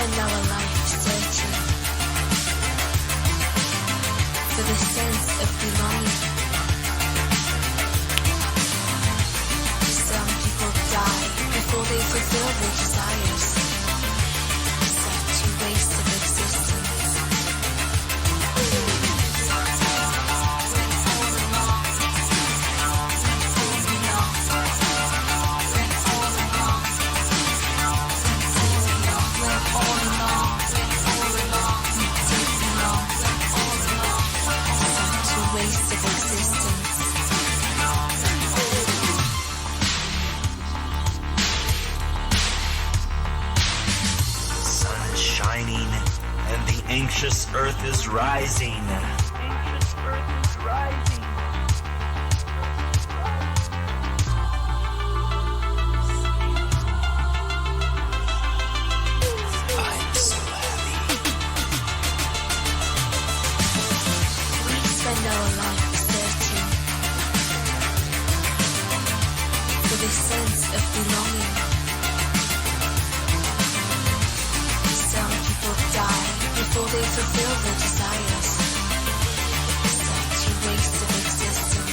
spend our life searching for the sense of belonging. Some people die before they fulfill their desires. Such a waste of existence. Anxious Earth is rising. Anxious Earth is rising. I'm so happy. We spend our life searching for the sense of belonging. Some people die before they fulfill their desires. Such a waste of existence.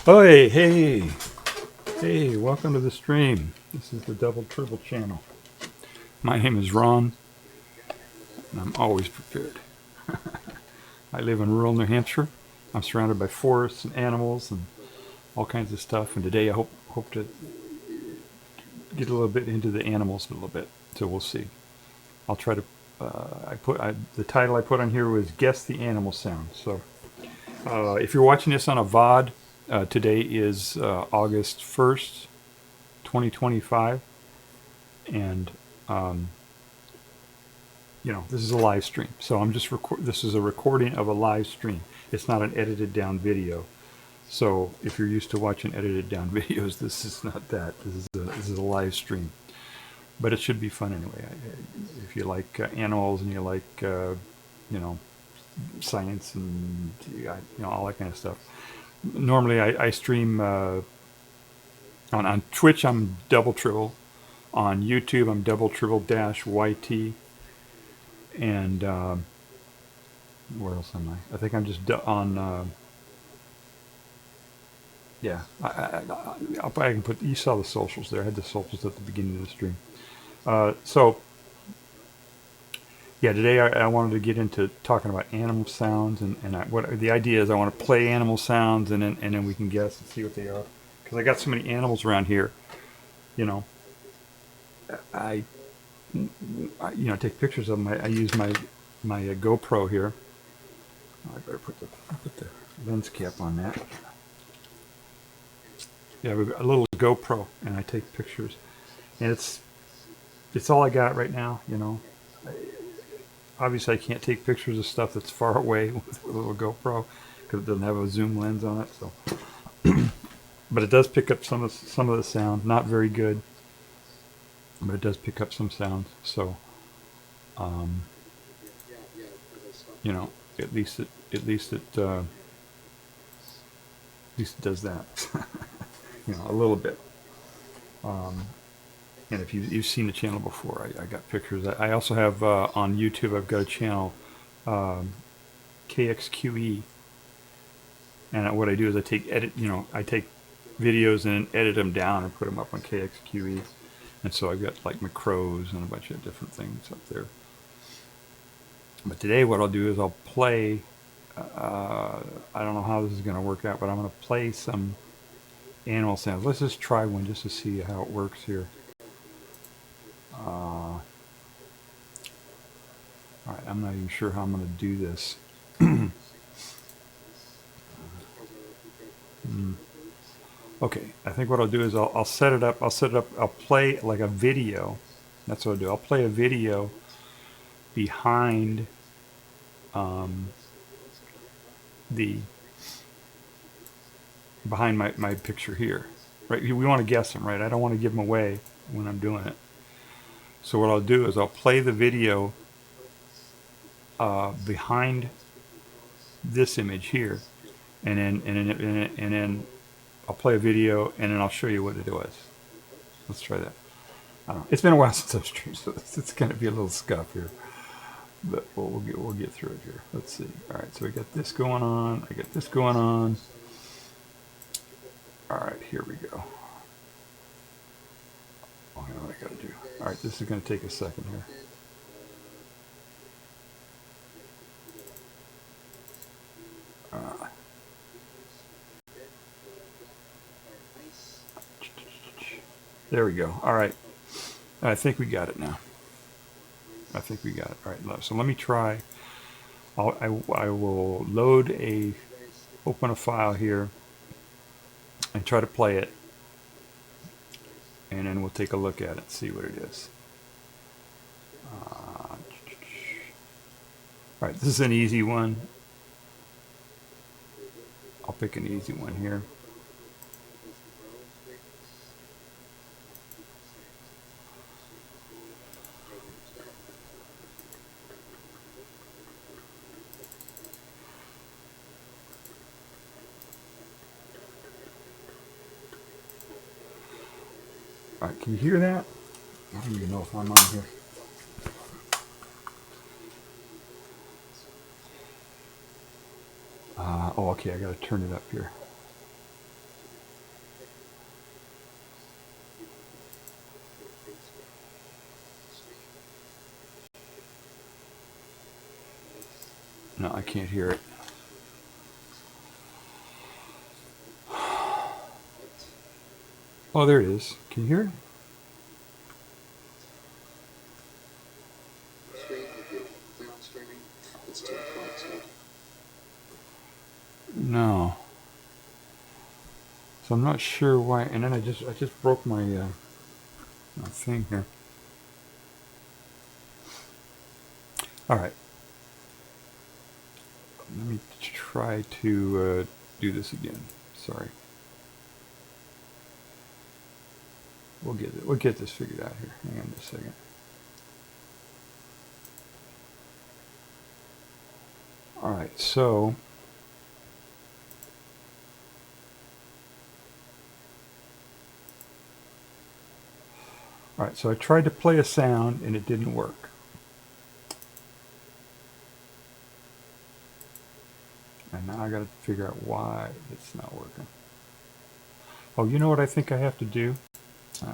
Oh, hey, welcome to the stream. This is the Double Tribble channel. My name is Ron, and I'm always prepared. I live in rural New Hampshire. I'm surrounded by forests and animals and all kinds of stuff, and today I hope to get a little bit into the animals a little bit, so we'll see. I'll try to, the title I put on here was Guess the Animal Sound. So if you're watching this on a VOD, today is August 1st, 2025, and this is a live stream, so I'm just this is a recording of a live stream. It's not an edited down video, so if you're used to watching edited down videos, this is not that. This is a live stream, but it should be fun anyway. If you like animals and you like science and all that kind of stuff. Normally I stream on Twitch. I'm Double Tribble. On YouTube I'm doubletribble-yt. And where else am I? I think I'm just on I can put, you saw the socials there. I had the socials at the beginning of the stream. Today I wanted to get into talking about animal sounds, and what the idea is. I want to play animal sounds, and then we can guess and see what they are, because I got so many animals around here. I take pictures of them. I use my GoPro here. I better put the lens cap on that. Yeah, we've got a little GoPro, and I take pictures, and it's all I got right now. Obviously, I can't take pictures of stuff that's far away with a little GoPro because it doesn't have a zoom lens on it. So, but it does pick up some of the sound. Not very good, but it does pick up some sounds. So, at least it does that. A little bit. And if you've seen the channel before, I got pictures. I also have on YouTube, I've got a channel, KXQE. And what I do is I take videos and edit them down and put them up on KXQE. And so I've got like macros and a bunch of different things up there. But today what I'll do is I'll play, I don't know how this is going to work out, but I'm going to play some animal sounds. Let's just try one just to see how it works here. All right, I'm not even sure how I'm going to do this. Okay, I think what I'll do is I'll set it up. I'll play like a video. That's what I'll do. I'll play a video behind my picture here. Right? We want to guess them, right? I don't want to give them away when I'm doing it. So what I'll do is I'll play the video behind this image here, and then I'll play a video, and then I'll show you what it was. Let's try that. It's been a while since I've streamed, so it's going to be a little scuff here, but we'll get through it here. Let's see. All right, so we got this going on. I got this going on. All right, here we go. Oh, I know what I got to do. All right, this is going to take a second here. There we go. All right. I think we got it now. I think we got it. All right. So let me try. I will open a file here and try to play it. And then we'll take a look at it, see what it is. All right. This is an easy one. I'll pick an easy one here. All right, can you hear that? I don't even know if I'm on here. Oh, okay, I gotta turn it up here. No, I can't hear it. Oh, there it is. Can you hear it? No. So I'm not sure why. And then I just broke my thing here. All right. Let me try to do this again. Sorry. We'll get this figured out here. Hang on just a second. All right, so I tried to play a sound and it didn't work. And now I got to figure out why it's not working. Oh, you know what I think I have to do?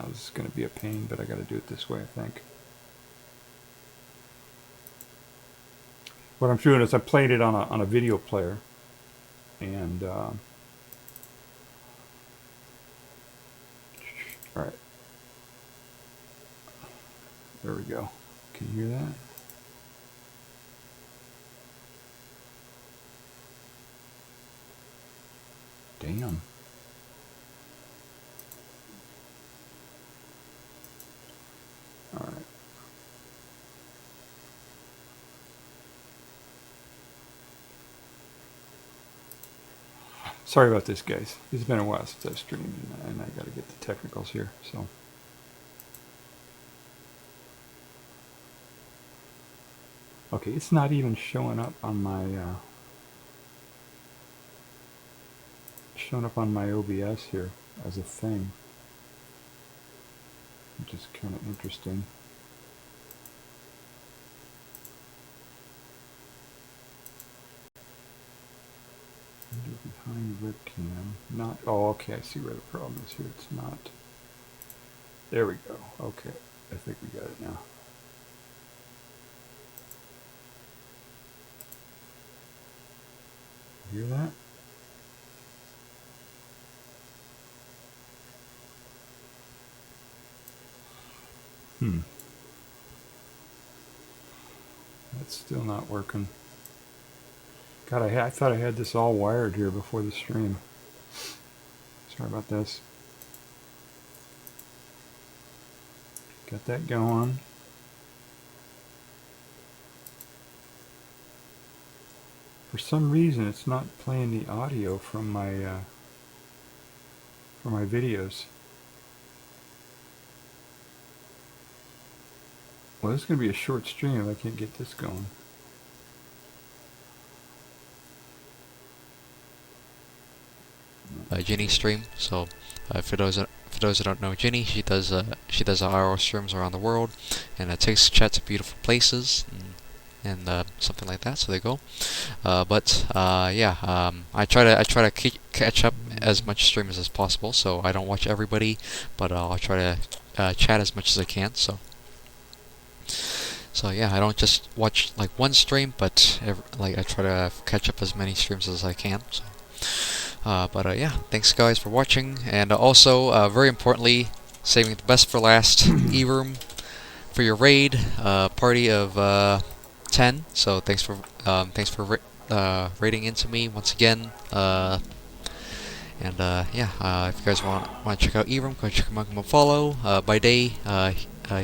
This is going to be a pain, but I got to do it this way, I think. What I'm doing is I played it on a video player, and all right, there we go. Can you hear that? Damn. All right. Sorry about this, guys. It's been a while since I've streamed, and I got to get the technicals here. So, okay, it's not even showing up on my OBS here as a thing. which is kind of interesting. Behind webcam, not. Oh, okay. I see where the problem is here. It's not. There we go. Okay, I think we got it now. Hear that? That's still not working. God, I thought I had this all wired here before the stream. Sorry about this. Got that going. For some reason, it's not playing the audio from my videos. Well, this is going to be a short stream if I can't get this going. Ginny stream. So for those who don't know Ginny, she does IRL streams around the world, and takes chat to beautiful places and something like that. So there you go. I try to catch up as much streamers as possible. So I don't watch everybody, but I'll try to chat as much as I can. So yeah, I don't just watch like one stream, but I try to catch up as many streams as I can. So. Yeah, thanks guys for watching, and also, very importantly, saving the best for last, E-Room for your raid, party of 10, so thanks for raiding into me once again, if you guys want to check out E-Room, go check him out and follow. By day,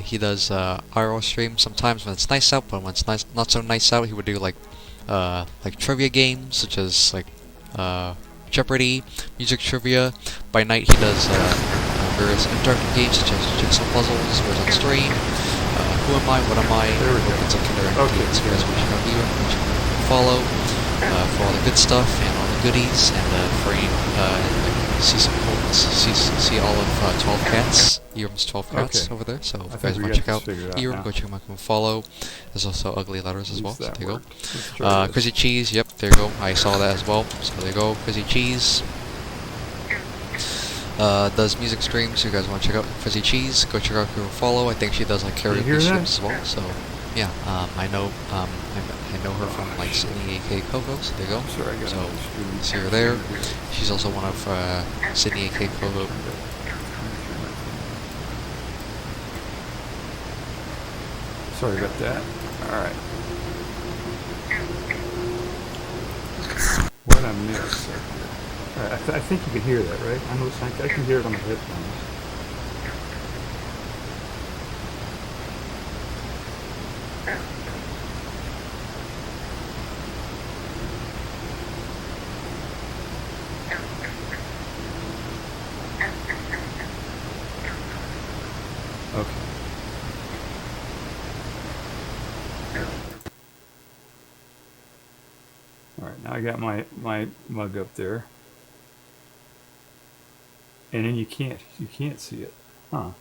he does IRL streams sometimes when it's nice out, but when it's not so nice out, he would do like trivia games, such as Jeopardy, music trivia. By night he does various interactive games such as jigsaw puzzles, where's on stream, who am I, what am I, it's like interactive games. So you guys want to check out Ewan, follow for all the good stuff and all the goodies, and for any, see all of 12 cats, Ewan's 12 cats over there. So if you guys want to check out Ewan, go check him out and follow. There's also ugly letters as well. So there you go. Crazy Cheese, yep, there you go. I saw that as well. So there you go. Crazy Cheese does music streams. So you guys want to check out Crazy Cheese, go check out her follow. I think she does like karaoke streams as well. So yeah, I know her from like Sydney AK Coco. So there you go. So see her there. She's also one of Sydney AK Coco. Sorry about that. Alright. What I missed. Alright, I think you can hear that, right? I can hear it on the headphones. Okay. Alright, now I got my mug up there. And then you can't see it. Huh.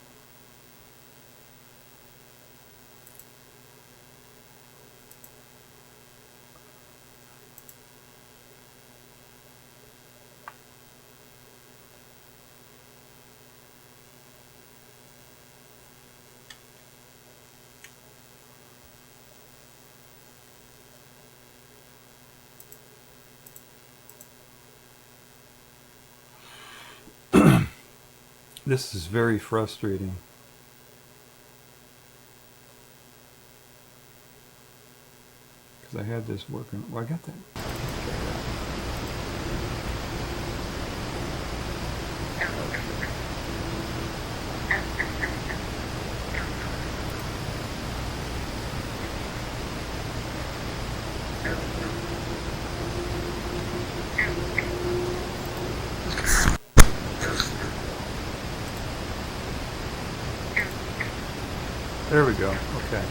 This is very frustrating. Because I had this working. Well, I got that. There we go. Okay.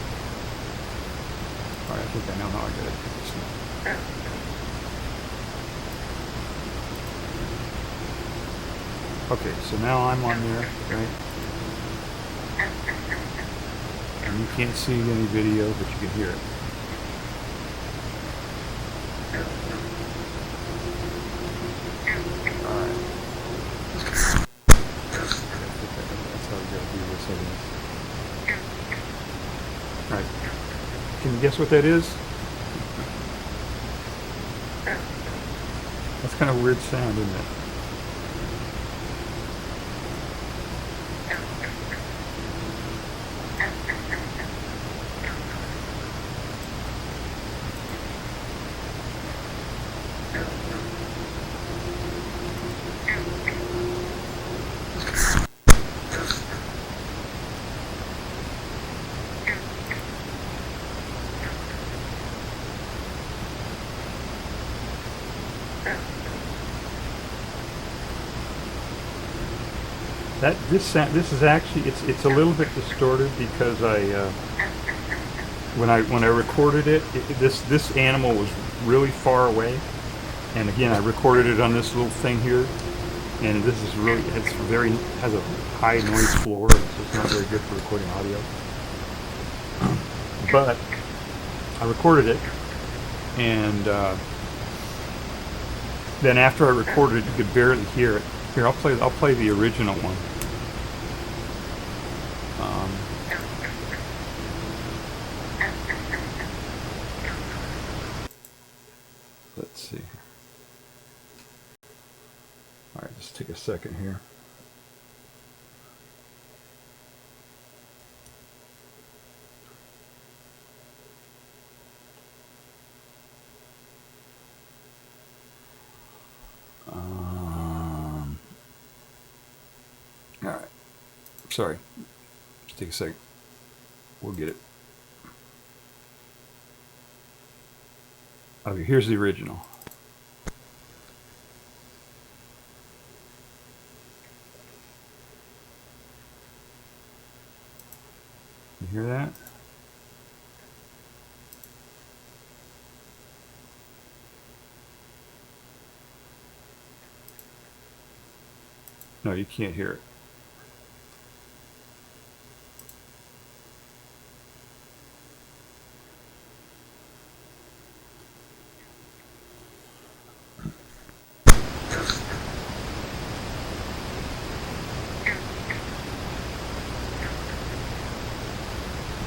Alright, I think I know how I got it. Okay, so now I'm on there, right? And you can't see any video, but you can hear it. Alright. That's how we gotta do this, I guess. Alright. Can you guess what that is? That's kind of a weird sound, isn't it? This is actually it's a little bit distorted because when I recorded this animal was really far away, and again I recorded it on this little thing here, and this is really has a high noise floor, so it's not very good for recording audio. But I recorded it, and then after I recorded it, you could barely hear it. Here, I'll play the original one. Let's see. All right, just take a second here. All right. Sorry. Just take a second. We'll get it. Okay, here's the original. You hear that? No, you can't hear it.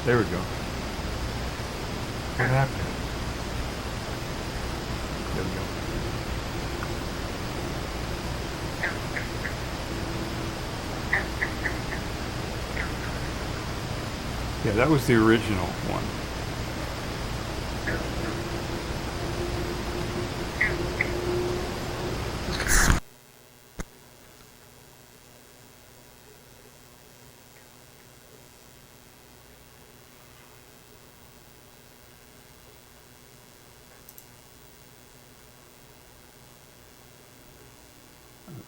There we go. What happened? There we go. Yeah, that was the original one.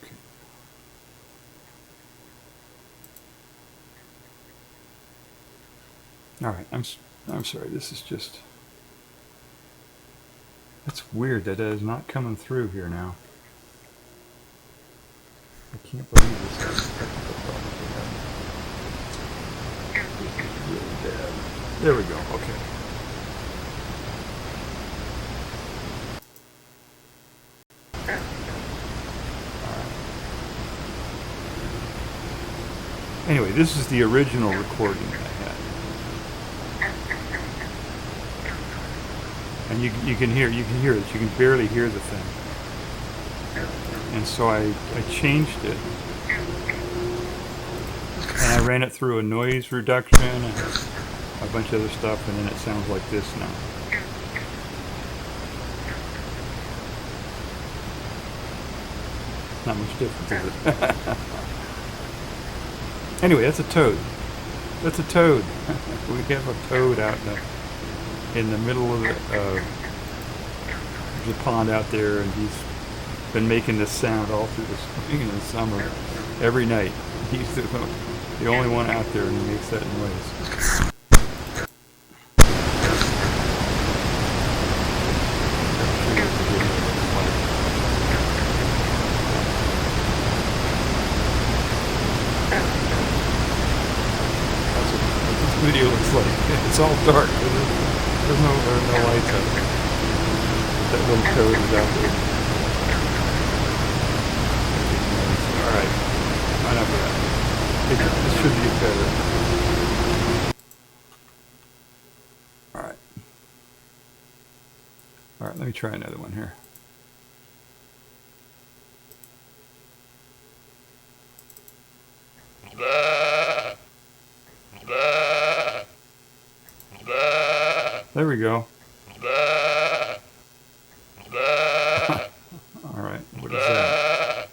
Okay. All right, I'm sorry. This is just, that's weird that is not coming through here now. I can't believe this has technical problems we have. This is really bad. There we go. Okay. Anyway, this is the original recording that I had. And you can hear it, you can barely hear the thing. And so I changed it. And I ran it through a noise reduction and a bunch of other stuff, and then it sounds like this now. Not much difference, is it? Anyway, that's a toad. That's a toad. We have a toad out in the middle of the pond out there, and he's been making this sound all through the spring and the summer, every night. He's the only one out there, and he makes that noise. video looks like. It's all dark. There's no lights up. That little toad is out there. Alright. Enough of that. This should get better. Alright. Alright, let me try another one here. There we go. Alright, what is that?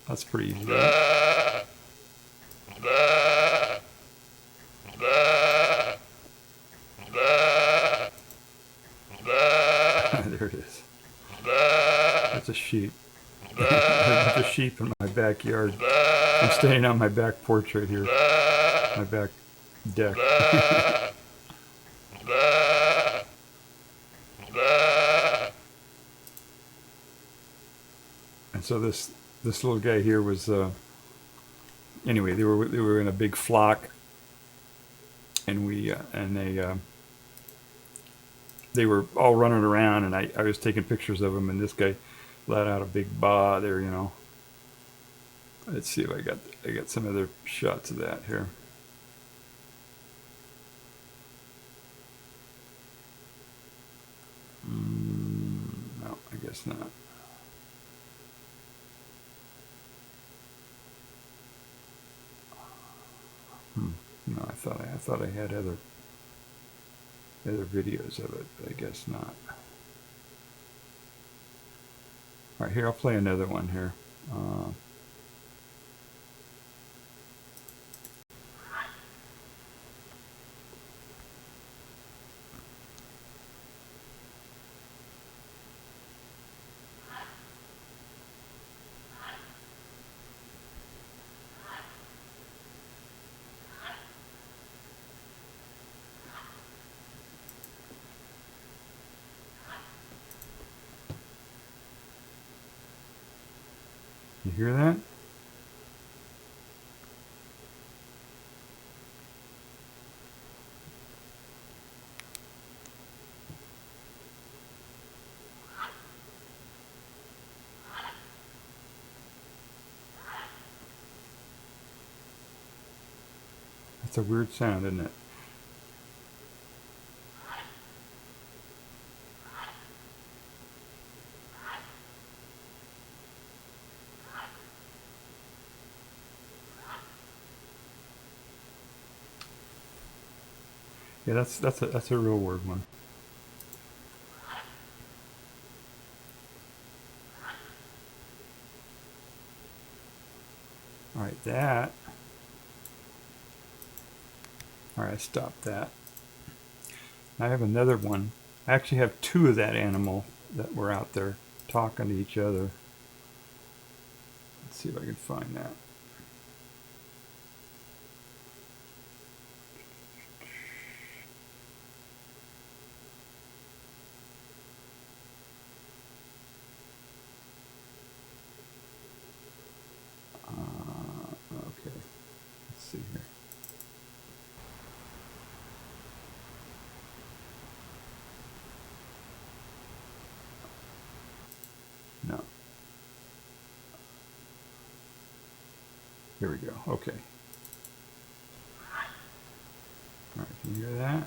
That's pretty easy. Right? There it is. That's a sheep. There's a bunch of sheep in my backyard. I'm standing on my back porch right here. My back deck. And so this little guy here was anyway, they were in a big flock, and they were all running around, and I was taking pictures of them, and this guy let out a big baa there, you know. Let's see if I got some other shots of that here. No, I guess not. No, I thought I had other videos of it, but I guess not. All right, here I'll play another one here. You hear that? That's a weird sound, isn't it? Yeah, that's a real weird one. All right, that. All right, stop that. I have another one. I actually have two of that animal that were out there talking to each other. Let's see if I can find that. Okay, let's see here. No. Here we go. Okay. All right, can you hear that?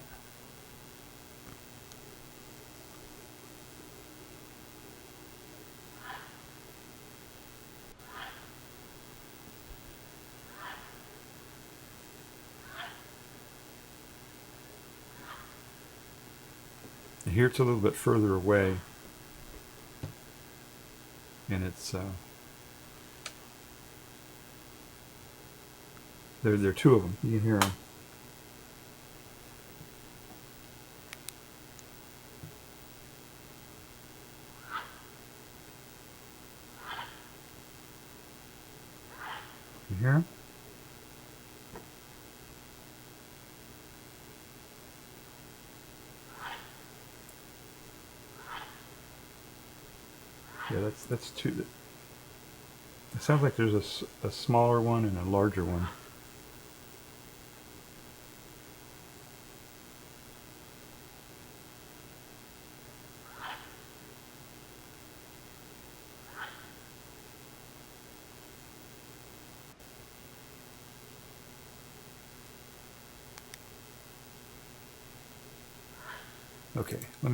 And here it's a little bit further away, and it's there are two of them. You can hear them. You hear them? Yeah, that's two. It sounds like there's a smaller one and a larger one. Okay, all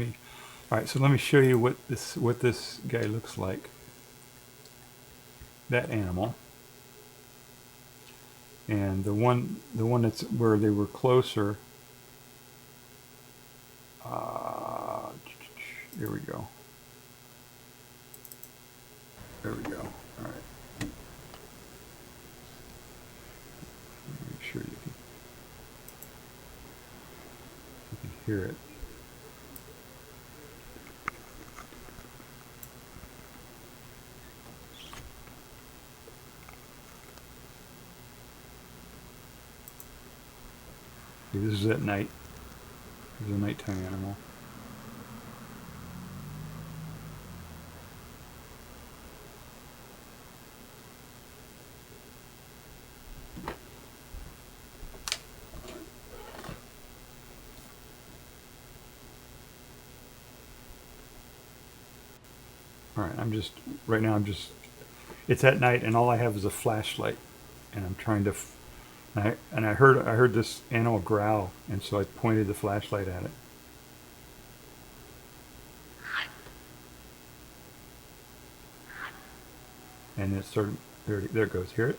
right, so let me show you what this guy looks like. That animal. And the one that's where they were closer, there we go. There we go. All right. Make sure you can hear it. See, this is at night. This is a nighttime animal. All right, right now it's at night and all I have is a flashlight and I'm trying to, I heard this animal growl and so I pointed the flashlight at it. And it started, there it goes, hear it?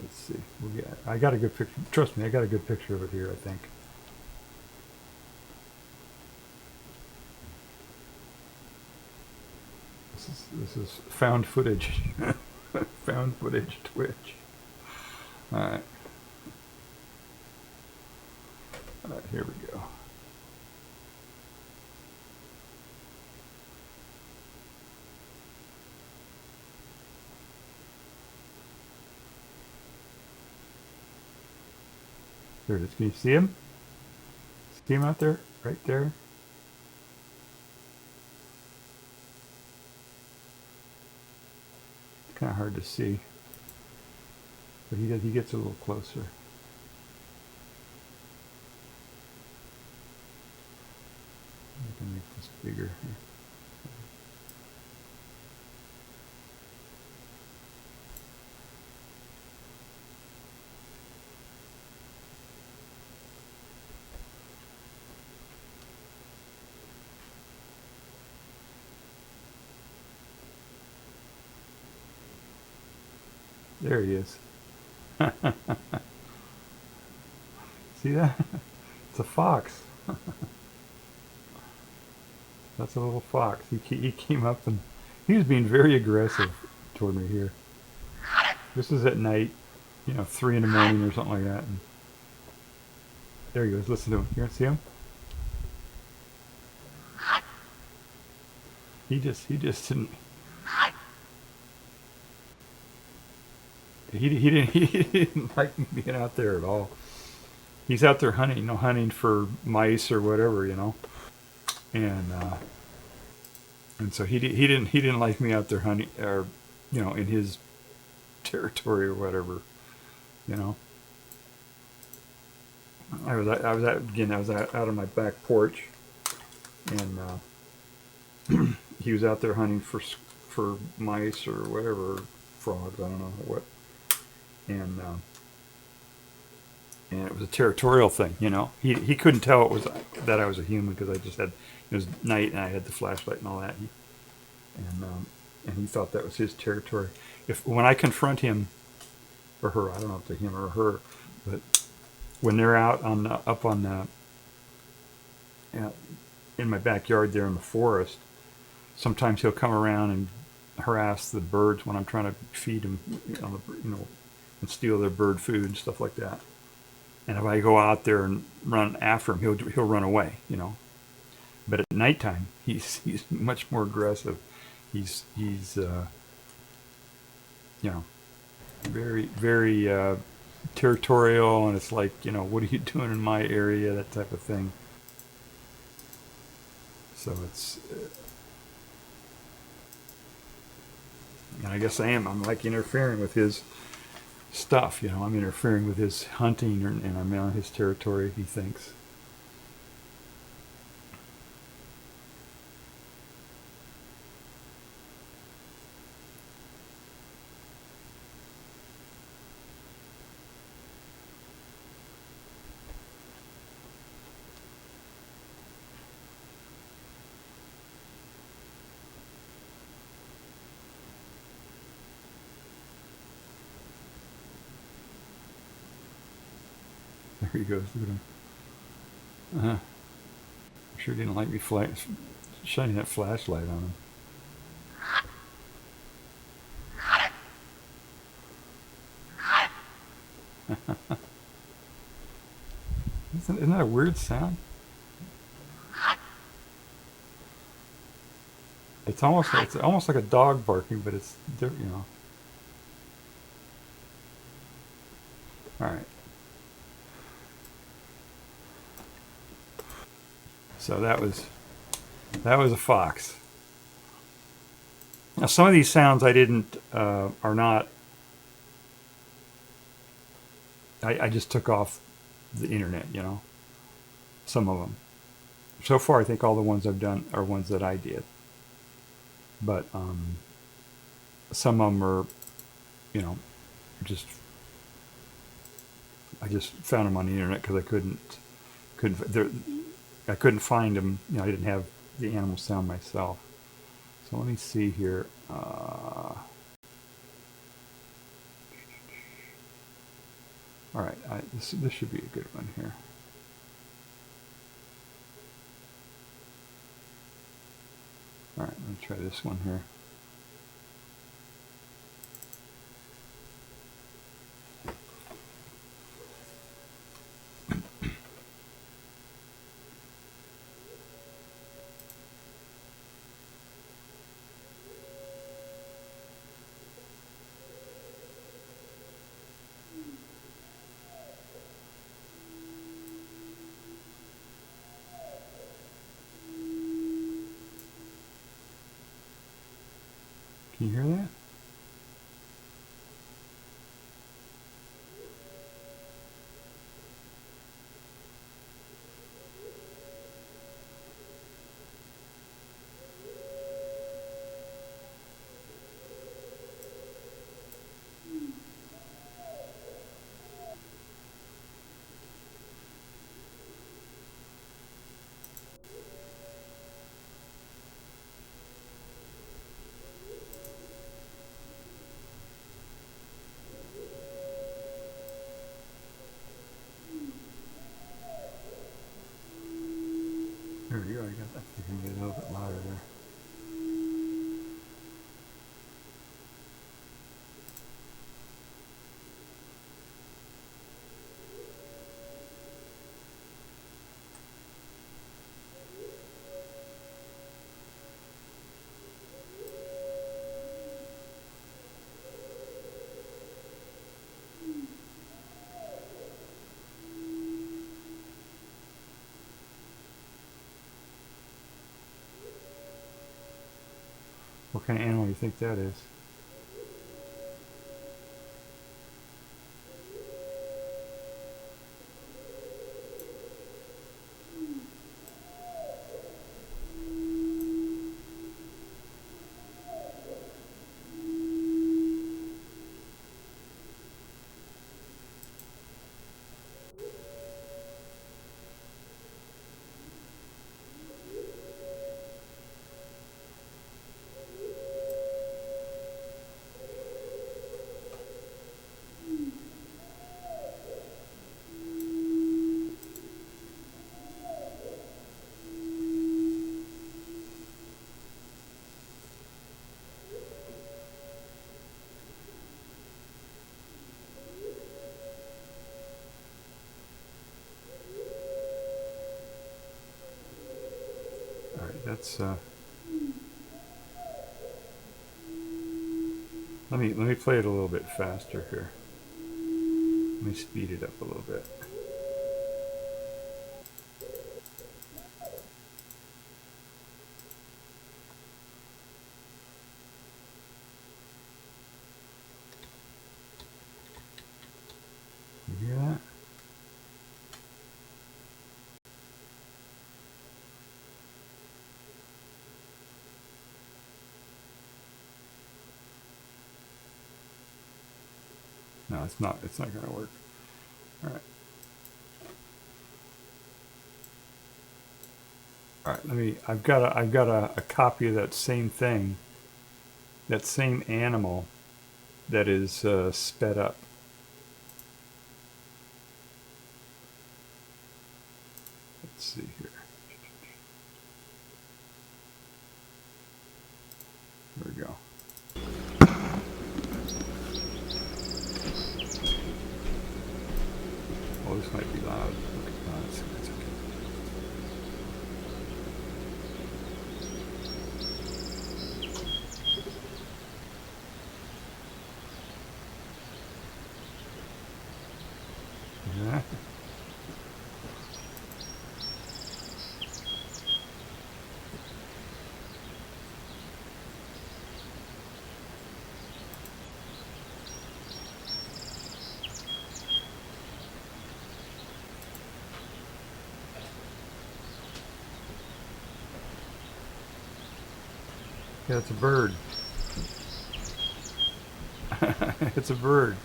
Let's see. I got a good picture. Trust me, I got a good picture of it here, I think. This is found footage. Found footage Twitch. Alright. Alright, here we go. There it is. Can you see him? See him out there? Right there? It's kind of hard to see. But he gets a little closer. I can make this bigger here. There he is. See that? It's a fox. That's a little fox. He came up and he was being very aggressive toward me here. This is at night, 3 in the morning or something like that. And there he goes. Listen to him. You want to see him? He just didn't. He didn't like me being out there at all. He's out there hunting, hunting for mice or whatever, and so he didn't like me out there hunting or in his territory or whatever, I was out on my back porch, and he was out there hunting for mice or whatever, frogs, I don't know what. And it was a territorial thing, He couldn't tell it was that I was a human because it was night and I had the flashlight and all that. And he thought that was his territory. When I confront him or her, I don't know if it's him or her, but when they're out in my backyard there in the forest, sometimes he'll come around and harass the birds when I'm trying to feed them, and steal their bird food and stuff like that. And if I go out there and run after him, he'll run away, But at nighttime, he's much more aggressive. He's very, very territorial, and it's like, what are you doing in my area, that type of thing. So it's, and I guess I'm like interfering with his stuff, you know. I'm interfering with his hunting, and I'm on his territory, he thinks. There he goes. Look at him. I'm sure he didn't like me shining that flashlight on him. Isn't that a weird sound? It's almost like a dog barking, but it's different, you know. All right. So that was a fox. Now some of these sounds I didn't are not. I just took off the internet, you know. Some of them. So far, I think all the ones I've done are ones that I did. But some of them are, you know, I just found them on the internet because I couldn't find them. You know, I didn't have the animal sound myself. So let me see here. All right, this should be a good one here. All right, let me try this one here. Can you hear that? There we go. I think I can get a little bit louder there. What kind of animal do you think that is? All right, that's let me play it a little bit faster here. Let me speed it up a little bit. All No, it's not. It's not going to work. All right. All right. Let me. I've got a copy of that same thing. That same animal that is sped up. Let's see here. There we go. Oh, this might be loud. Okay, no, it's okay. Yeah. Yeah, it's a bird. It's a bird.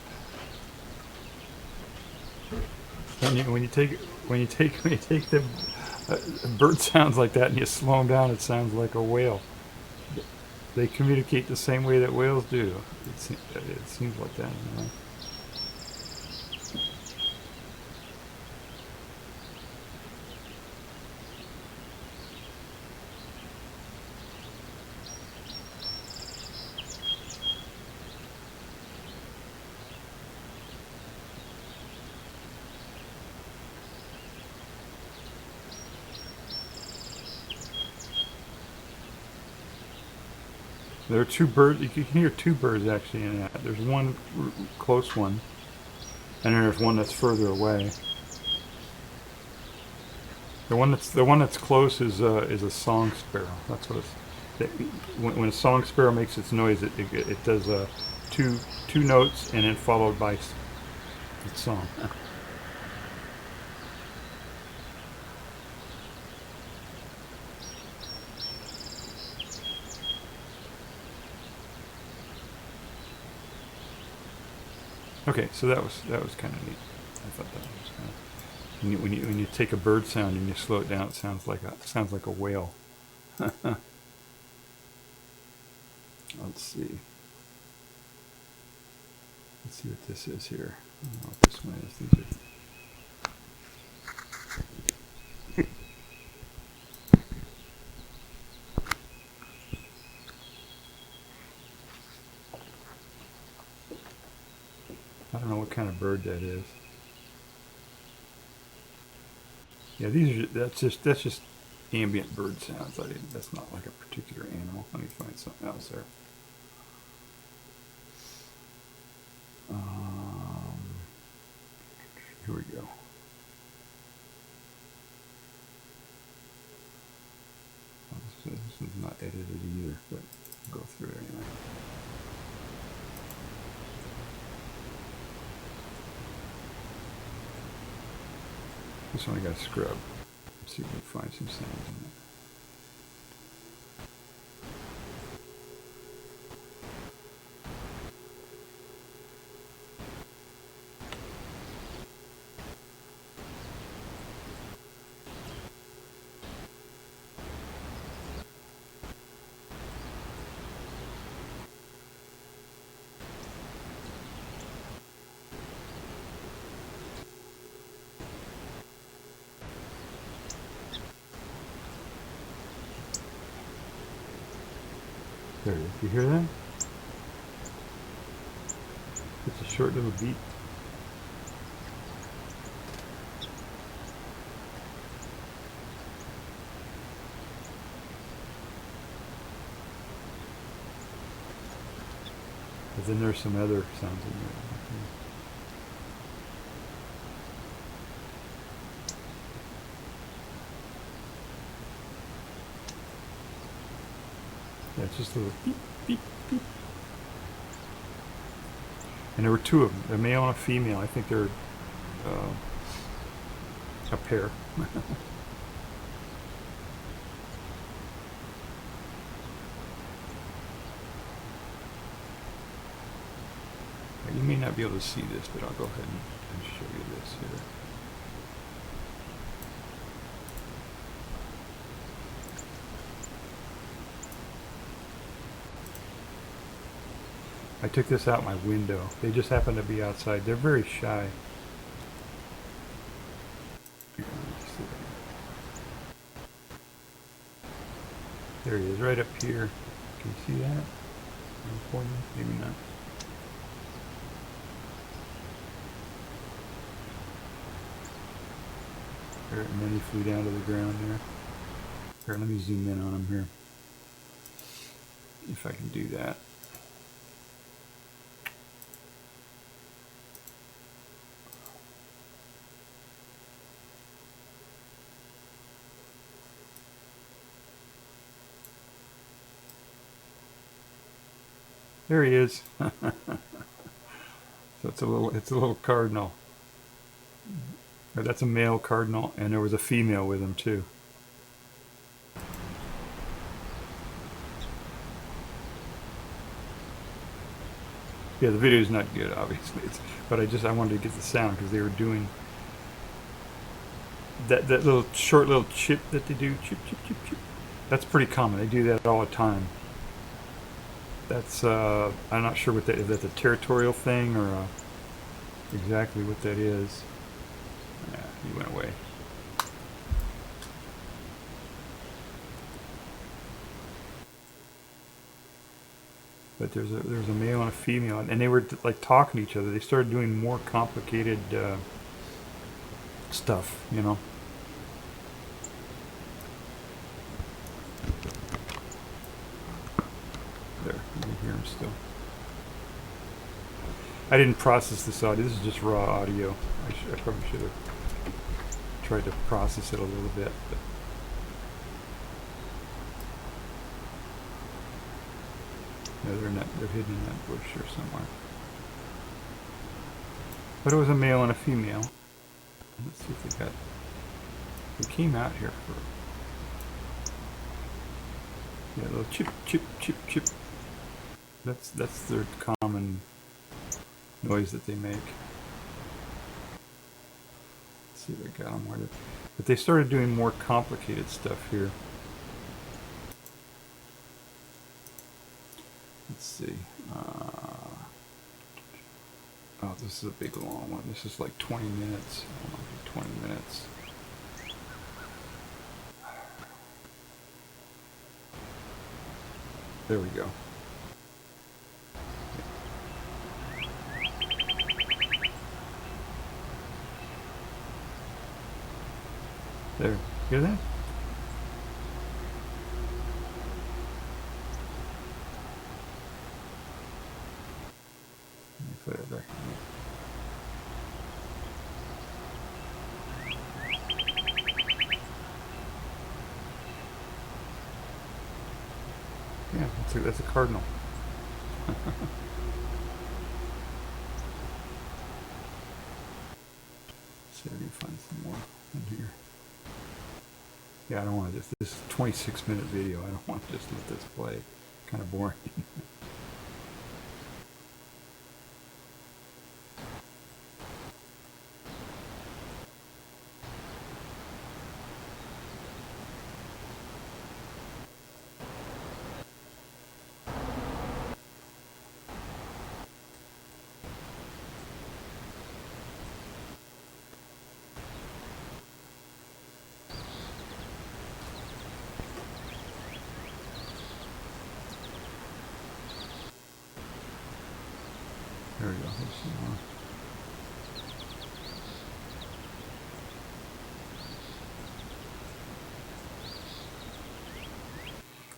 When you take the bird sounds like that and you slow them down, it sounds like a whale. They communicate the same way that whales do. It seems like that. You know? There are two birds. You can hear two birds actually in that. There's one close one, and then there's one that's further away. The one that's close is a song sparrow. That's what it's. When a song sparrow makes its noise, it does two notes and then followed by its song. Okay, so that was kind of neat. I thought that was kind of when you take a bird sound and you slow it down, it sounds like a whale. Let's see. Let's see what this is here. I don't know what this one is. These are. I don't know what kind of bird that is. Yeah, that's just ambient bird sounds. That's not like a particular animal. Let me find something else there. Here we go. Well, this one's not edited either, but I'll go through it anyway. This one I got to scrub. Let's see if we can find some sounds in it. There it is. You hear that? It's a short little beat. But then there's some other sounds in there. Yeah, it's just a little beep, beep, beep. And there were two of them, a male and a female. I think they're a pair. You may not be able to see this, but I'll go ahead and show you this here. I took this out my window. They just happen to be outside. They're very shy. Here, let me see. There he is, right up here. Can you see that? Maybe not. There, and then he flew down to the ground there. Here, let me zoom in on him here. If I can do that. There he is. So it's a little cardinal. Or that's a male cardinal, and there was a female with him too. Yeah, the video is not good, obviously, but I wanted to get the sound because they were doing that little short little chip that they do, chip chip chip chip. That's pretty common. They do that all the time. That's I'm not sure what that is. That's a territorial thing or exactly what that is. Yeah, he went away. But there's a male and a female, and they were like talking to each other. They started doing more complicated stuff, you know. There, you can hear him still. I didn't process this audio. This is just raw audio. I probably should have tried to process it a little bit. But no, they're hidden in that bush or somewhere. But it was a male and a female. Let's see if they came out here for a little chip chip chip chip. That's their common noise that they make. Let's see if I got them where to. But they started doing more complicated stuff here. Let's see. Oh, this is a big long one. This is like 20 minutes. I want to do 20 minutes. There we go. There. Hear that? Let me put it there. Yeah, that's a cardinal. See if I can find some more in here. Yeah, I don't want to just, this is a 26-minute video. I don't want to just let this play. Kind of boring. There we go. There's some more.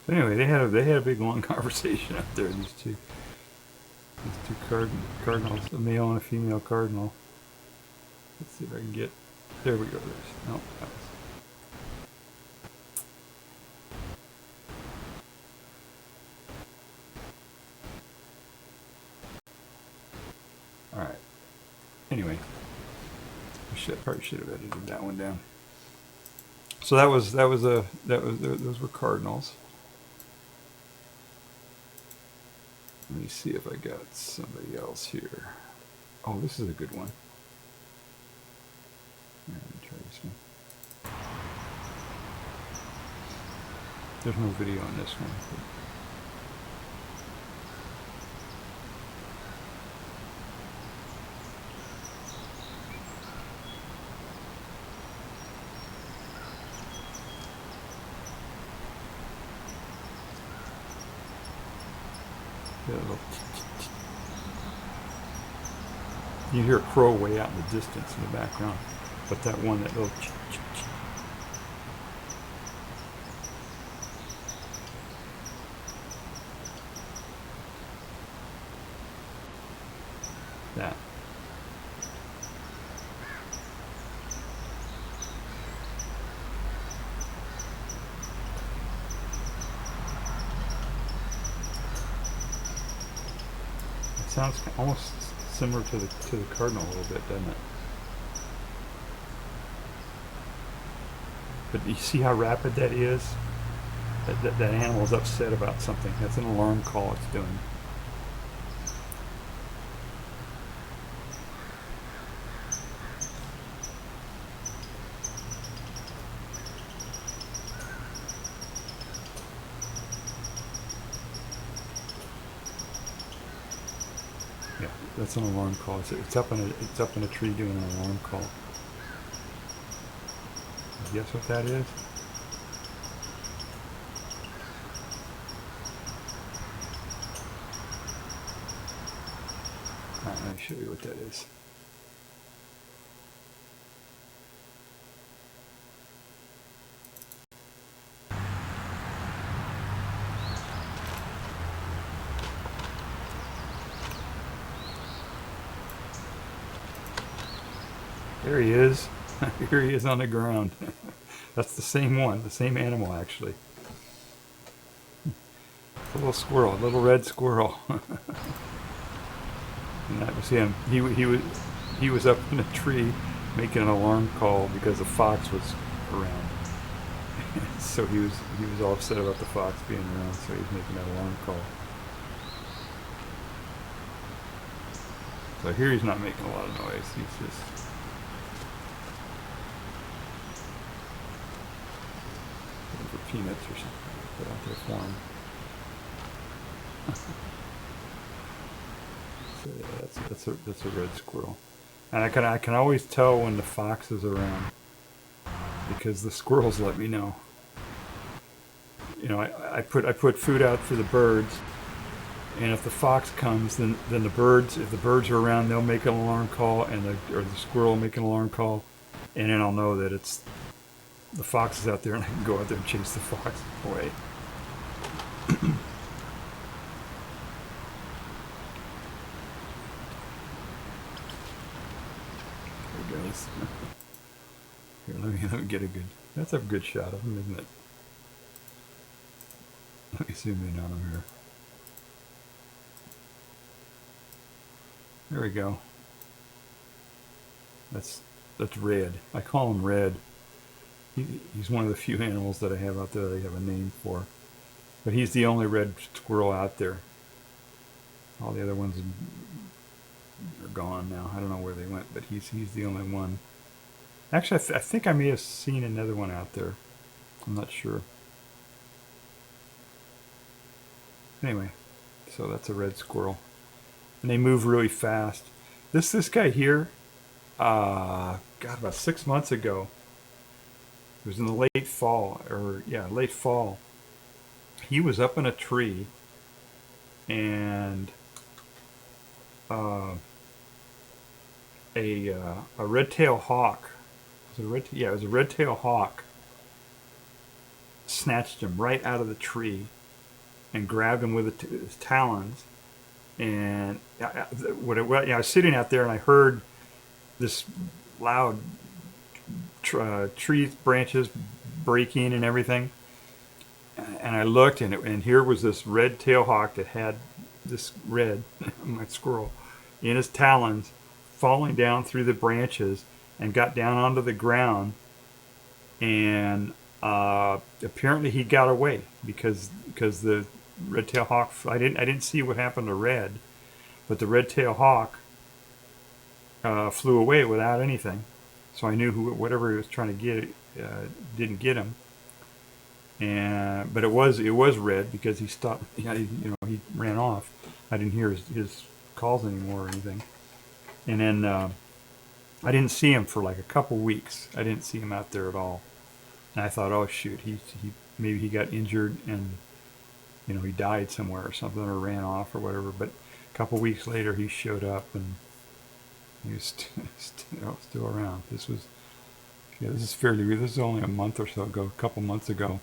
But anyway, they had a big long conversation up there. These two cardinals, a male and a female cardinal. Let's see if I can get. There we go. There's no. That was, all right. Anyway, probably should have edited that one down. So those were cardinals. Let me see if I got somebody else here. Oh, this is a good one. Yeah, let me try this one. There's no video on this one. Yeah, you hear a crow way out in the distance in the background, but that one, that little that. It sounds almost similar to the cardinal a little bit, doesn't it? But you see how rapid that is? That animal's upset about something. That's an alarm call it's doing. Yeah, that's an alarm call. It's up in a tree doing an alarm call. Guess what that is? Alright, let me show you what that is. There he is. Here he is on the ground. That's the same one, the same animal actually. It's a little squirrel, a little red squirrel. And that was him. He was up in a tree making an alarm call because the fox was around. So he was all upset about the fox being around, so he was making that alarm call. So here he's not making a lot of noise. He's just looking for peanuts or something to put out there for him. So yeah, that's a red squirrel, and I can always tell when the fox is around because the squirrels let me know. You know, I put food out for the birds, and if the fox comes, then the birds, if the birds are around, they'll make an alarm call, and the squirrel will make an alarm call, and then I'll know that it's the fox is out there, and I can go out there and chase the fox away. There he goes. Here, let me get a good. That's a good shot of him, isn't it? Let me zoom in on him here. There we go. That's Red. I call him Red. He's one of the few animals that I have out there that I have a name for. But he's the only red squirrel out there. All the other ones are gone now. I don't know where they went, but he's the only one. Actually, I think I may have seen another one out there. I'm not sure. Anyway, so that's a red squirrel. And they move really fast. This guy here, God, about 6 months ago, it was in the late fall, late fall. He was up in a tree, and a red-tailed hawk. Was it a it was a red-tailed hawk. Snatched him right out of the tree and grabbed him with his talons. And I was sitting out there, and I heard this loud tree branches breaking and everything. And I looked, and here was this red-tailed hawk that had this red, my squirrel, in his talons, falling down through the branches and got down onto the ground. And apparently he got away because the red-tailed hawk. I didn't see what happened to Red, but the red-tailed hawk flew away without anything. So I knew whatever he was trying to get didn't get him. But it was red because he stopped. He ran off. I didn't hear his calls anymore or anything. And then I didn't see him for like a couple weeks. I didn't see him out there at all. And I thought, oh shoot, he maybe he got injured and he died somewhere or something, or ran off or whatever. But a couple weeks later, he showed up and he was still around. This is fairly good. This is only a month or so ago, a couple months ago.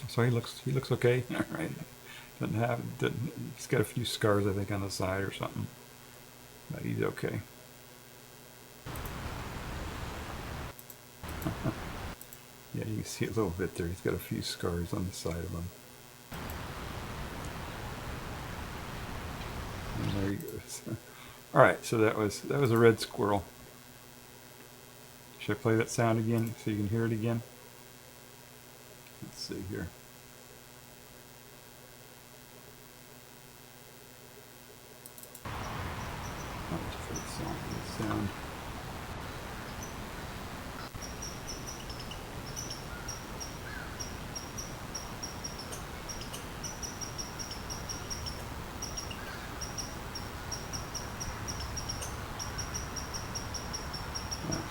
So he looks okay, right? He's got a few scars, I think, on the side or something, but he's okay. Yeah, you can see a little bit there. He's got a few scars on the side of him. And there he goes. All right, so that was a red squirrel. Should I play that sound again so you can hear it again? Let's see here. Sound.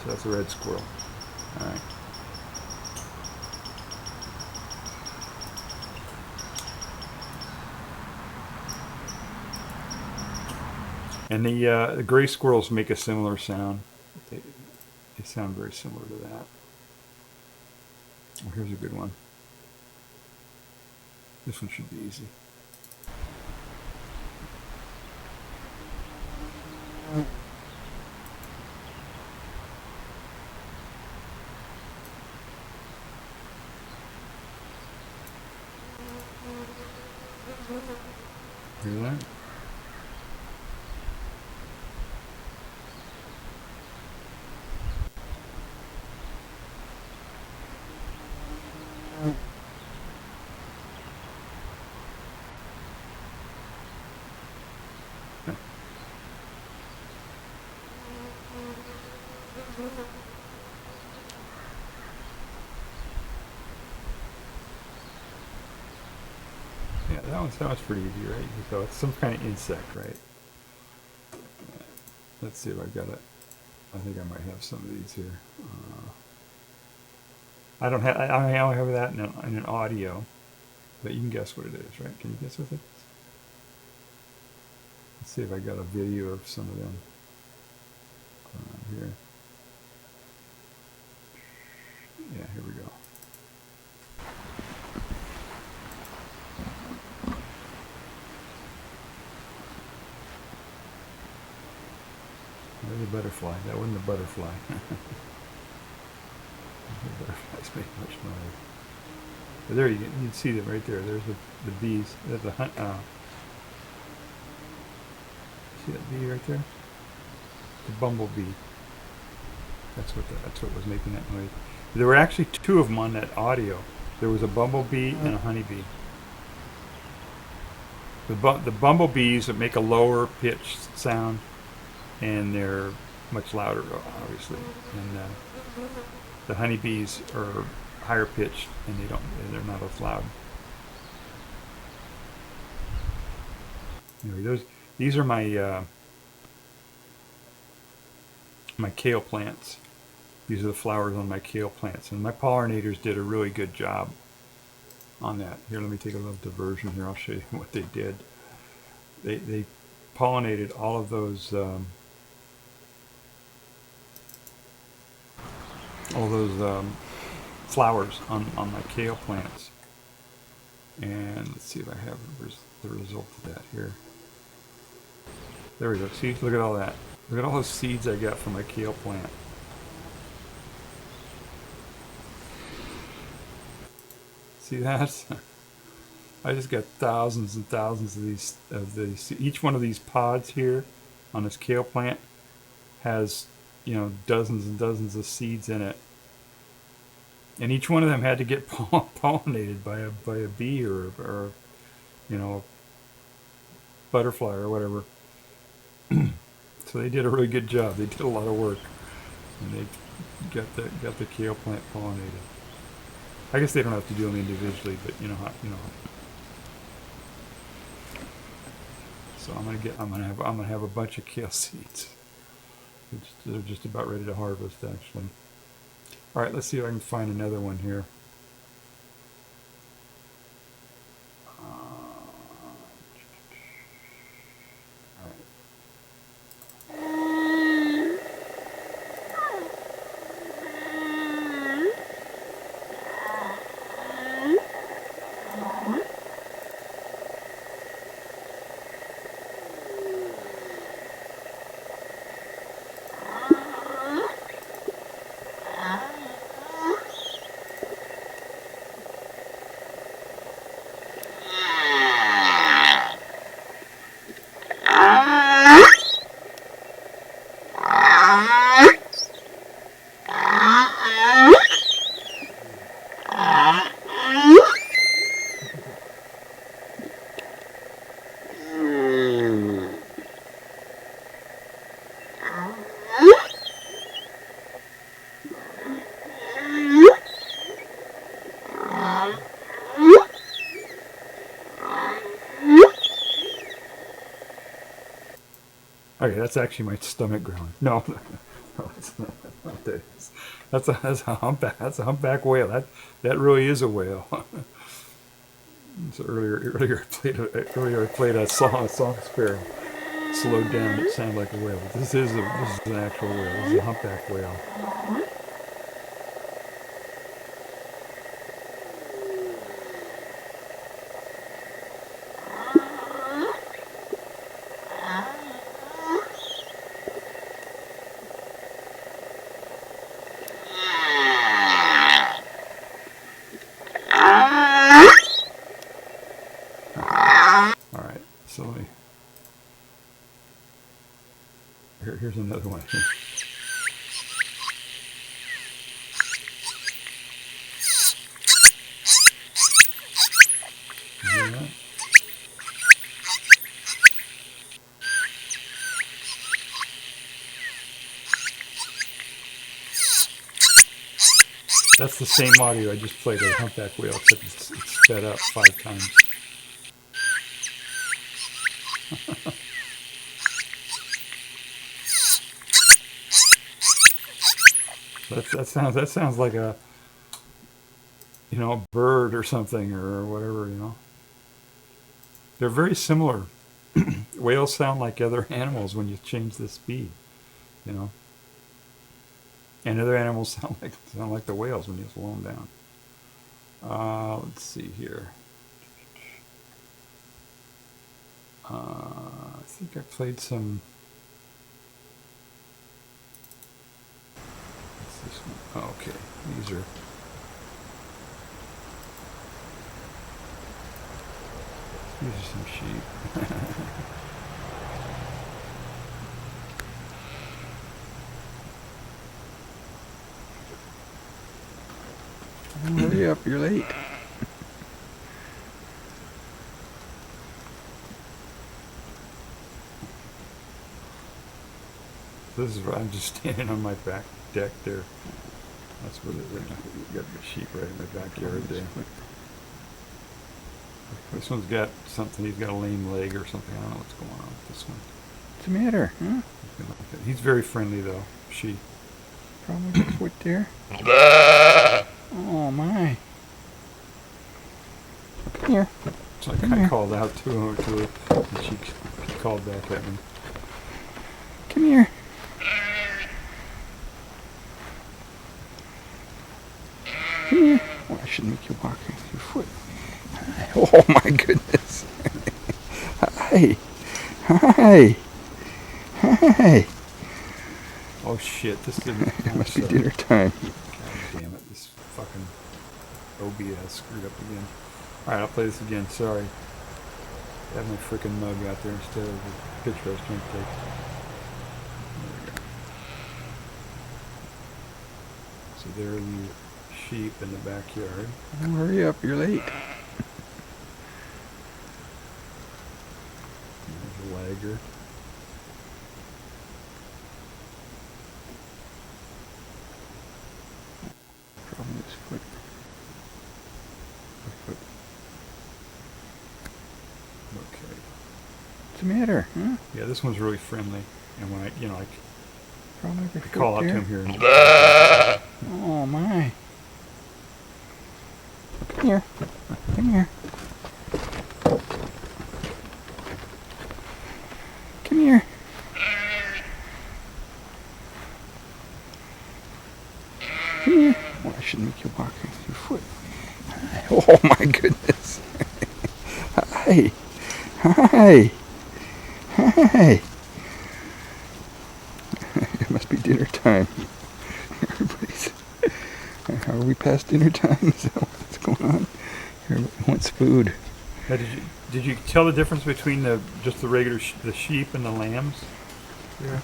So that's a red squirrel. All right. And the gray squirrels make a similar sound. They sound very similar to that. Oh, here's a good one. This one should be easy. Hear that? Yeah, that one sounds pretty easy, right? So it's some kind of insect, right? Let's see if I've got it. I think I might have some of these here. I don't have. I only have that in an audio, but you can guess what it is, right? Can you guess what it is? Let's see if I got a video of some of them here. Yeah, here we go. There's a butterfly. That wasn't a butterfly. The butterflies make much noise. But there you can see them right there. There's the bees. There's the hunt. See that bee right there? The bumblebee. That's what was making that noise. There were actually two of them on that audio. There was a bumblebee and a honeybee. The bumblebees that make a lower pitched sound, and they're much louder, obviously. And the honeybees are higher pitched, and they're not as loud. Anyway, these are my my kale plants. These are the flowers on my kale plants, and my pollinators did a really good job on that. Here, let me take a little diversion here. I'll show you what they did. They pollinated all of those flowers on my kale plants. And let's see if I have the result of that here. There we go. See, look at all that. Look at all those seeds I got from my kale plant. See that? I just got thousands and thousands of these. Each one of these pods here on this kale plant has, dozens and dozens of seeds in it. And each one of them had to get pollinated by a bee or butterfly or whatever. So they did a really good job. They did a lot of work, and they got the kale plant pollinated. I guess they don't have to do them individually, but you know how. So I'm gonna have a bunch of kale seeds. They're just about ready to harvest, actually. All right, let's see if I can find another one here. Okay, that's actually my stomach growling. No, no, it's not that. That's a humpback. That's a humpback whale. That really is a whale. So earlier I played a song sparrow. Slowed down, it sounded like a whale. But this is an actual whale. This is a humpback whale. Alright, so here's another one. You hear that? That's the same audio I just played of the humpback whale, except it's sped up 5 times. That sounds like a bird or something or whatever. They're very similar. Whales sound like other animals when you change the speed, and other animals sound like the whales when you slow them down. Let's see here. I think I played some. What's this one? Oh, okay, these are. These are some sheep. Hurry up, you're late. This is where I'm just standing on my back deck there. That's where we've got the sheep right in my backyard there. This one's got something. He's got a lame leg or something. I don't know what's going on with this one. What's the matter? Huh? He's very friendly though. She. Probably just went there. Oh my. Come here. So I called out to her, and she called back at me. Come here. Come here. Oh, I shouldn't make you walk with your foot. Oh my goodness. Hi. Hi. Hi. Oh shit, this didn't. It must be dinner time. God damn it, this fucking OBS screwed up again. Alright, I'll play this again, sorry. I have my freaking mug out there instead of the picture I was trying to take. There we go. So there are the sheep in the backyard. Oh, hurry up, you're late. There's a lagger. matter? Huh? Yeah, this one's really friendly. And when I Probably I call out to him here. And Oh my. Come here. Come here. Come here. Come here. Oh, I shouldn't make you walk your foot. Oh my goodness. Hi. Hi. Hi. It must be dinner time. Everybody's. Are we past dinner time? Is that what's going on? Everybody wants food. Now, did you tell the difference between just the regular the sheep and the lambs? Yeah.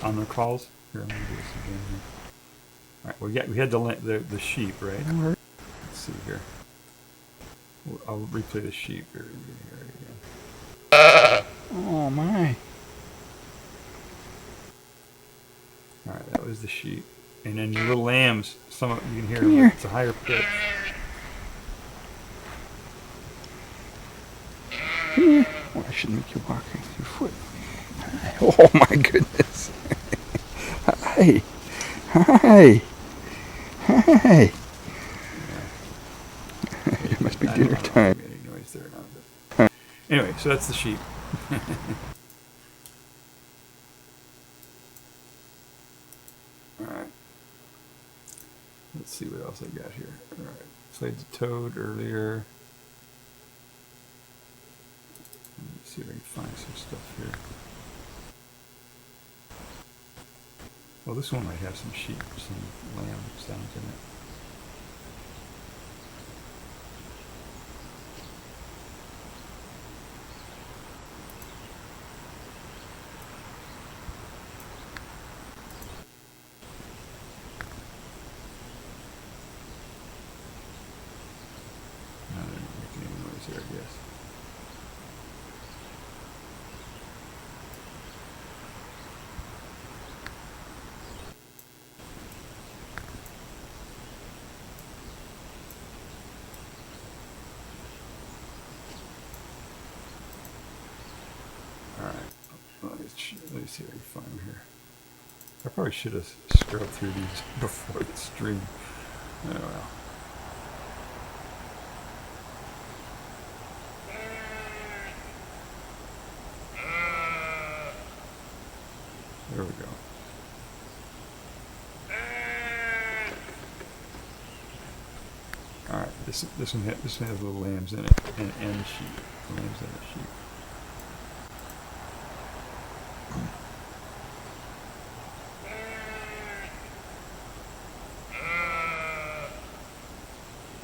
On the calls. Here, I'm gonna do this again. Here. All right. Well, yeah, we had the sheep, right? Let's see here. I'll replay the sheep here again. Oh my. All right, that was the sheep, and then the little lambs. Some of you can hear Come them. here. It's a higher pitch. Come here. Oh, I shouldn't make you walk your foot. Oh my goodness. Hi. Hi. Hi. It must be dinner time. Any noise there now, but anyway, so that's the sheep. All right. Let's see what else I got here. All right. Played the toad earlier. Let me see if I can find some stuff here. Well, this one might have some sheep, some lamb sounds in it. No, they're not making any noise there, I guess. Let me see if I can find them here. I probably should have scrubbed through these before the stream. Oh well. There we go. All right, this one has little lambs in it and sheep. Lambs and a sheep.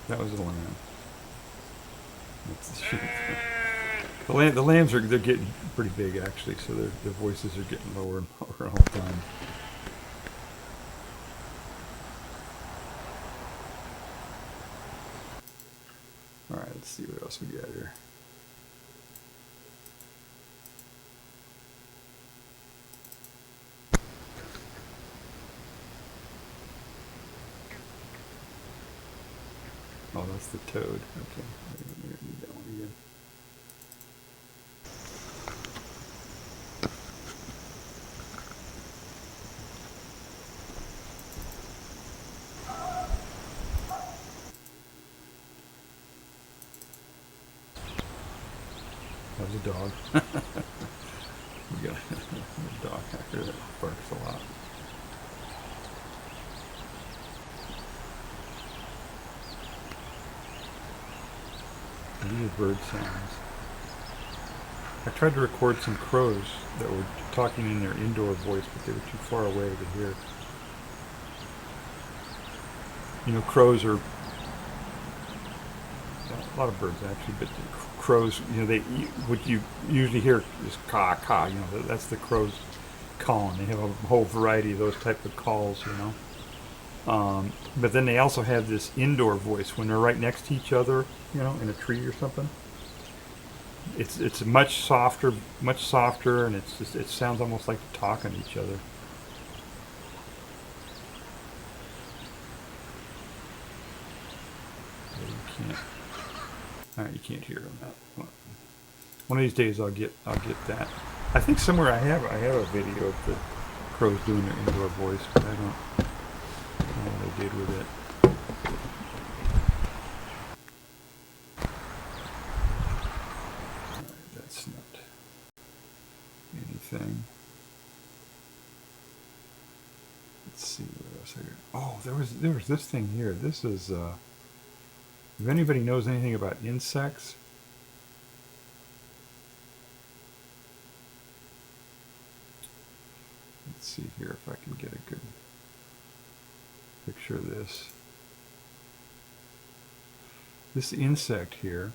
That was the lamb. That's the sheep. The lambs they're getting pretty big actually, so their voices are getting lower and lower all the time. All right, let's see what else we got here. Oh, that's the toad. Okay, we don't need that one again. That was a dog. We got a dog out here that barks a lot. These are bird sounds. I tried to record some crows that were talking in their indoor voice, but they were too far away to hear. You know, crows are a lot of birds actually, but crows, you know, what you usually hear is caw caw. You know, that's the crows calling. They have a whole variety of those type of calls, you know. But then they also have this indoor voice when they're right next to each other, you know, in a tree or something. It's much softer, and it sounds almost like they're talking to each other. You can't. All right, you can't hear them. One of these days I'll get that. I think somewhere I have a video of the crows doing their indoor voice, but I don't know what I did with it. Alright, that's not anything. Let's see what else I got. Oh, there was this thing here. This is if anybody knows anything about insects. Let's see here if I can get a good picture of this. This insect here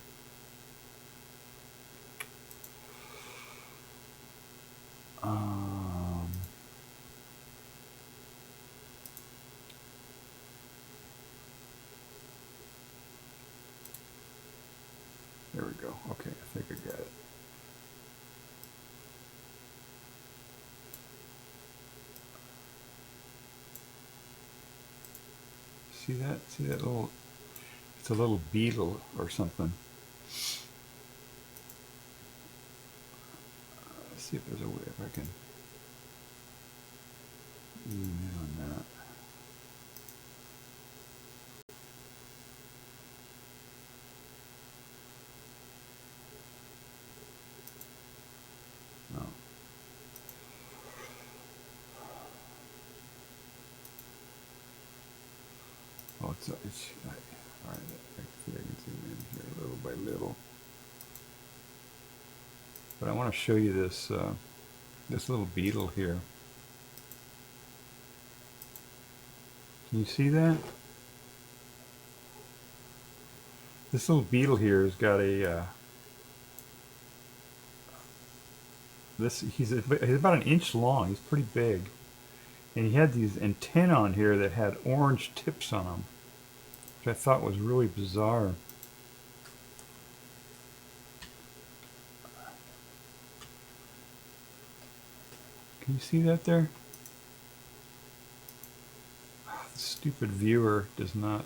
there we go. Okay, I think I got it. See that? See that little, it's a little beetle or something. Let's see if there's a way, if I can zoom in on that. No. Oh, it's all right, I can zoom in here little by little. But I want to show you this this little beetle here. Can you see that? This little beetle here has got a he's about an inch long. He's pretty big, and he had these antennae on here that had orange tips on them, which I thought was really bizarre. Can you see that there? The stupid viewer does not.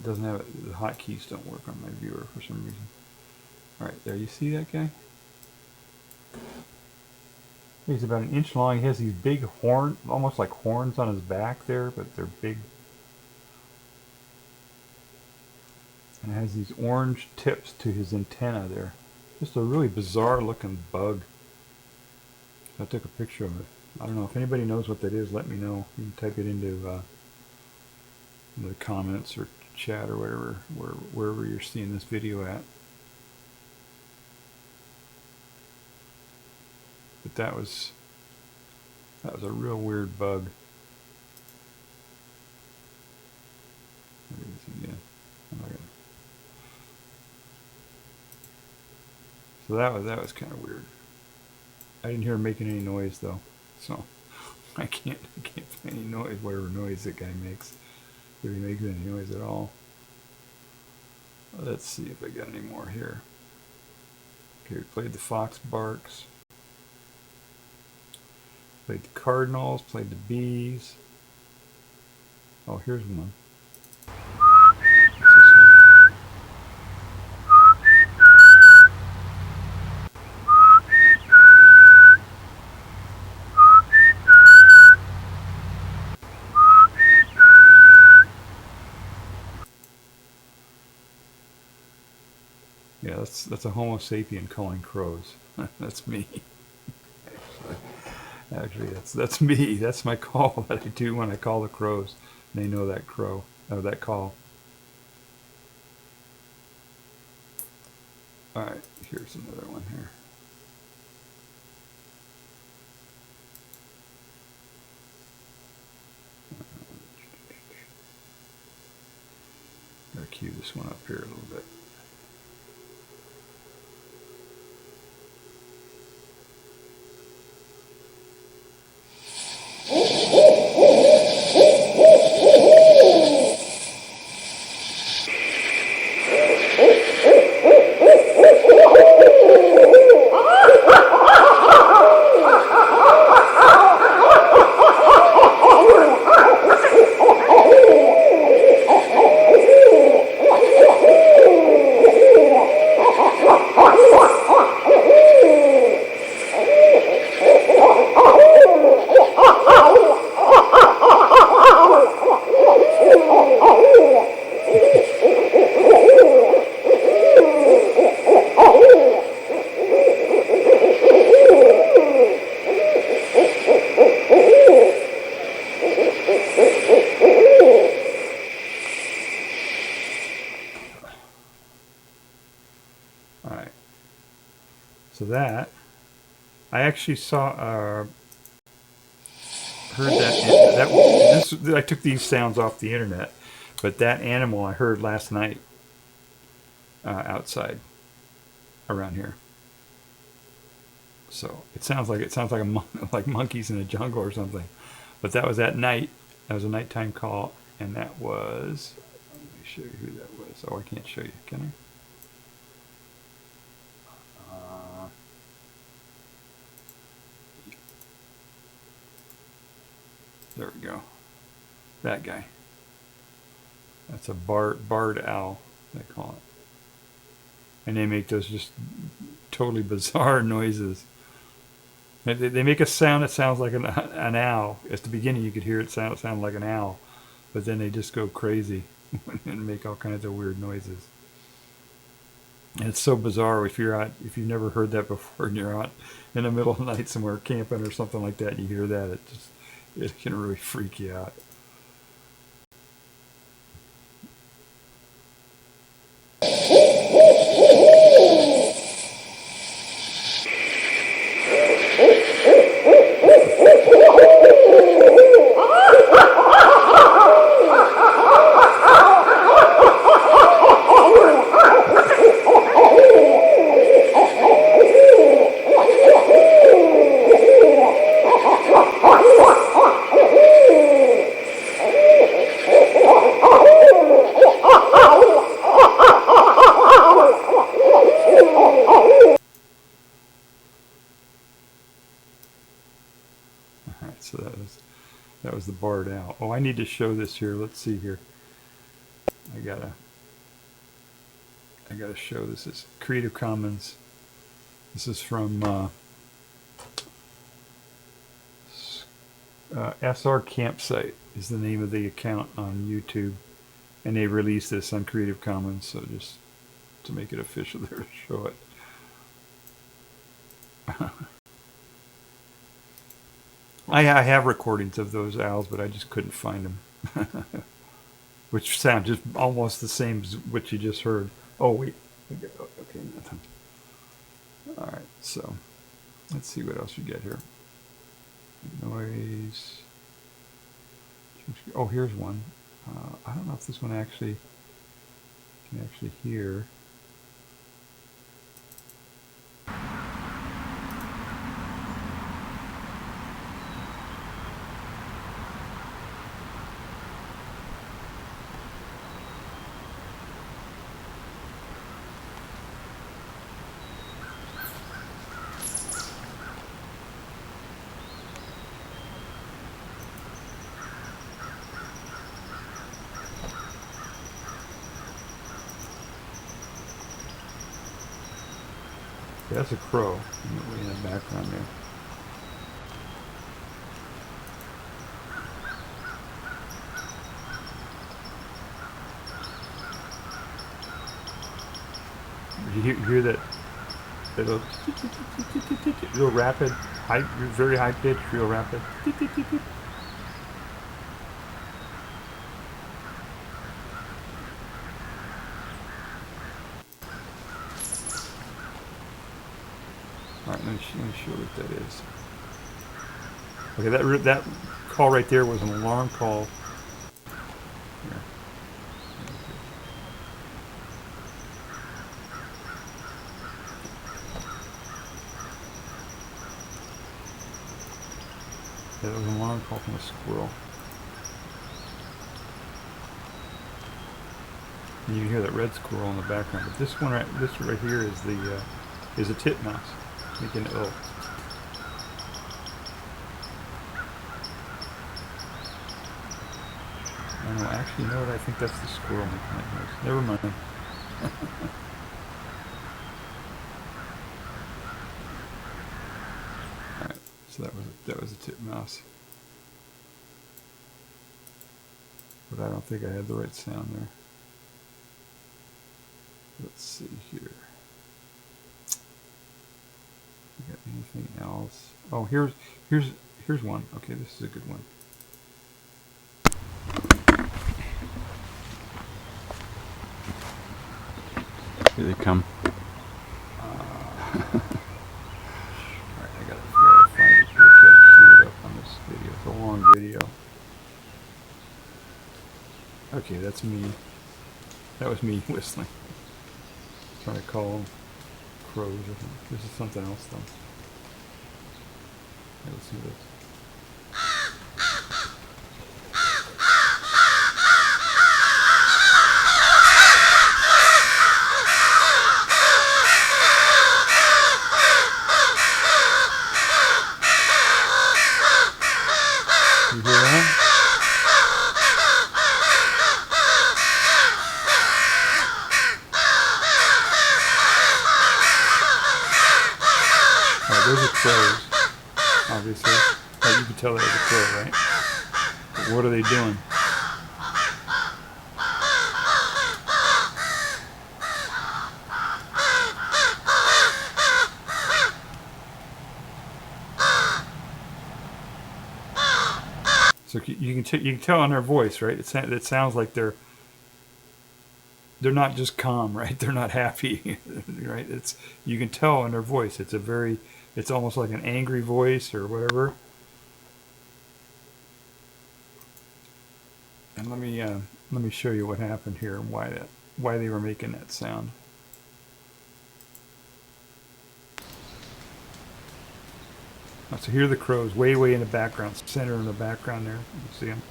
Doesn't have it. The hotkeys don't work on my viewer for some reason. All right, there. You see that guy? He's about an inch long. He has these big horns, almost like horns on his back there, but they're big. And it has these orange tips to his antenna there. Just a really bizarre looking bug. I took a picture of it. I don't know if anybody knows what that is. Let me know. You can type it into the comments or chat or whatever, wherever you're seeing this video at. But that was a real weird bug. Look at this again. So that was kind of weird. I didn't hear him making any noise though, so I can't play any noise, whatever noise that guy makes, if he makes any noise at all. Let's see if I got any more here. Okay, we played the fox barks, played the cardinals, played the bees. Oh, here's one. Yeah, that's a Homo sapien calling crows. That's me. Actually, that's me. That's my call that I do when I call the crows. They know that crow, that call. All right, here's another one here. Gotta cue this one up here a little bit. that. I actually saw, heard that. I took these sounds off the internet, but that animal I heard last night outside around here. So it sounds like like monkeys in a jungle or something. But that was at night. That was a nighttime call, and that was. Let me show you who that was. Oh, I can't show you, can I? There we go. That guy. That's a barred owl, they call it. And they make those just totally bizarre noises. They make a sound that sounds like an owl. At the beginning, you could hear it sound like an owl, but then they just go crazy and make all kinds of weird noises. And it's so bizarre if you've never heard that before, and you're out in the middle of the night somewhere camping or something like that, and you hear that, it can really freak you out. So that was the barred owl. Oh, I need to show this here. Let's see here. I gotta show this. Is Creative Commons. This is from srcampsite is the name of the account on YouTube, and they released this on Creative Commons. So just to make it official, there to show it. I have recordings of those owls, but I just couldn't find them. Which sound just almost the same as what you just heard. Oh, wait. Okay, nothing. Alright, so let's see what else we get here. Noise. Oh, here's one. I don't know if this one actually can actually hear. That's a crow way in the background there. You hear that real rapid, very high pitch, real rapid. Alright, let me show you what that is. Okay, that call right there was an alarm call. Here. That was an alarm call from a squirrel. And you can hear that red squirrel in the background. But this right here is a titmouse. Making it I don't know, actually, you know what? I think that's the squirrel making that noise. Never mind. Alright, so that was a titmouse. But I don't think I had the right sound there. Let's see here. Got anything else? Oh, here's one. Okay, this is a good one. Here they come. video. Okay, that's me. That was me whistling. Trying to call them crows or something. This is something else though. Okay, let's see this. You hear that? Alright, those are crows, obviously. Oh, you can tell that was a crow, right? But what are they doing? So you can tell on their voice, right? It sounds like they're not just calm, right? They're not happy, right? You can tell in their voice. It's almost like an angry voice or whatever. And let me show you what happened here and why they were making that sound. So here are the crows, way in the background, center in the background there. You see them?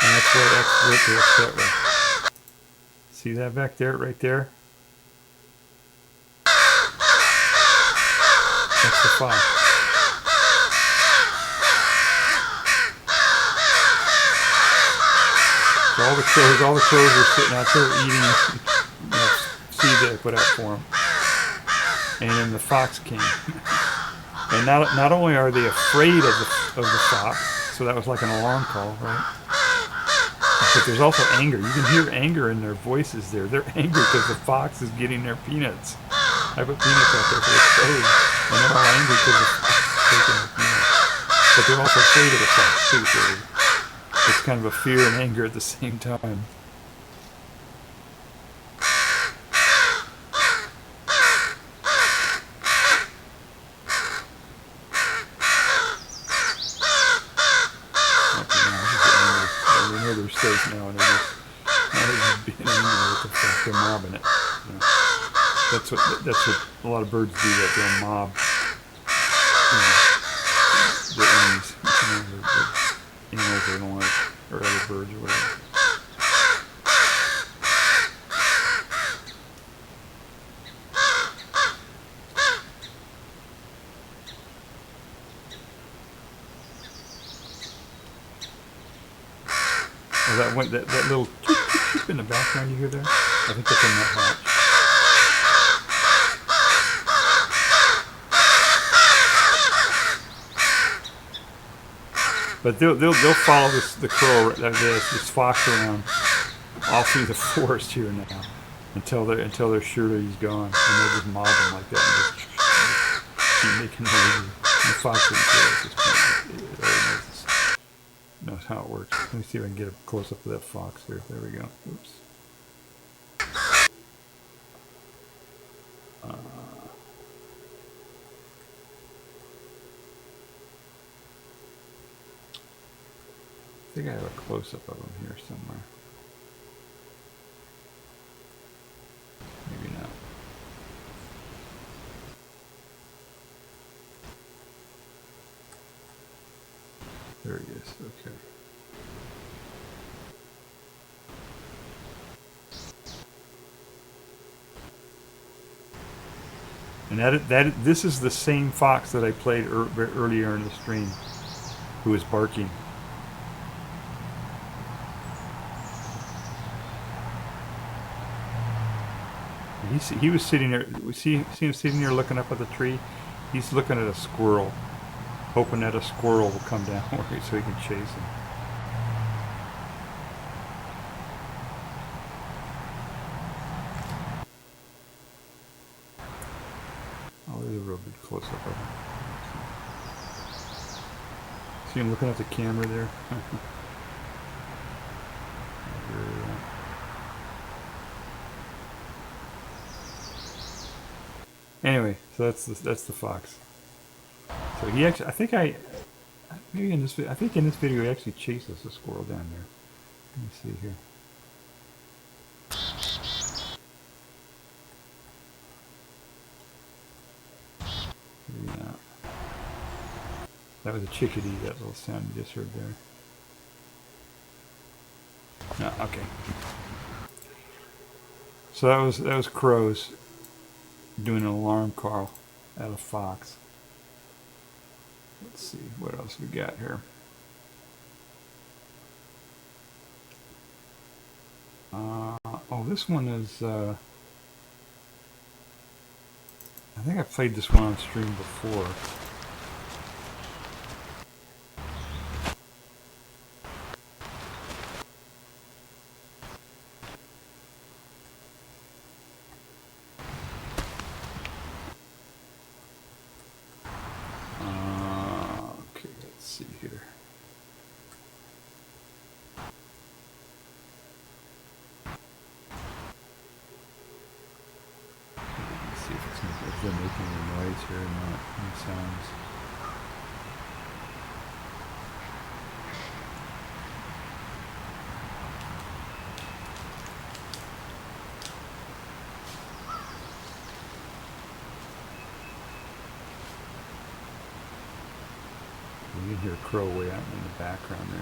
And that's what they're upset with. See that back there, right there? That's the fox. So all the crows were sitting out there eating seed that I put out for them. And then the fox came. And not only are they afraid of the fox, so that was like an alarm call, right? But there's also anger. You can hear anger in their voices there. They're angry because the fox is getting their peanuts. I put peanuts out there for the crows, and they're all angry because the fox is taking their peanuts. But they're also afraid of the fox too, so it's kind of a fear and anger at the same time. Okay, now this is anger. They know they're safe now, and they're just being angry with the fact they're mobbing it. You know, that's what a lot of birds do. That they'll mob their enemies. The animals they don't like, or other birds or whatever. Oh, that little choop, choop, choop in the background you hear there? I think that's a nut hatch. But they'll follow the crow, this fox around all through the forest here now until they're sure that he's gone, and they'll just mob him like that and just keep making noises. The fox didn't care at this point. It already knows how it works. Let me see if I can get a close up of that fox here. There we go. Oops. I think I have a close-up of him here somewhere. Maybe not. There he is. Okay. And this is the same fox that I played earlier in the stream, who was barking. He was sitting there. See him sitting there looking up at the tree. He's looking at a squirrel, hoping that a squirrel will come down so he can chase him. Oh, there's a real good close up of him. See him looking at the camera there. Anyway, so that's the fox. So he actually, maybe in this, I think in this video he actually chases a squirrel down there. Let me see here. Maybe not. That was a chickadee, that little sound you just heard there. No, okay. So that was crows doing an alarm call at a fox. Let's see what else we got here. Oh, this one is. I think I played this one on stream before. Okay, let's see here. Let's see if they're making any noise here or not. Any sounds. You can hear a crow way out in the background there.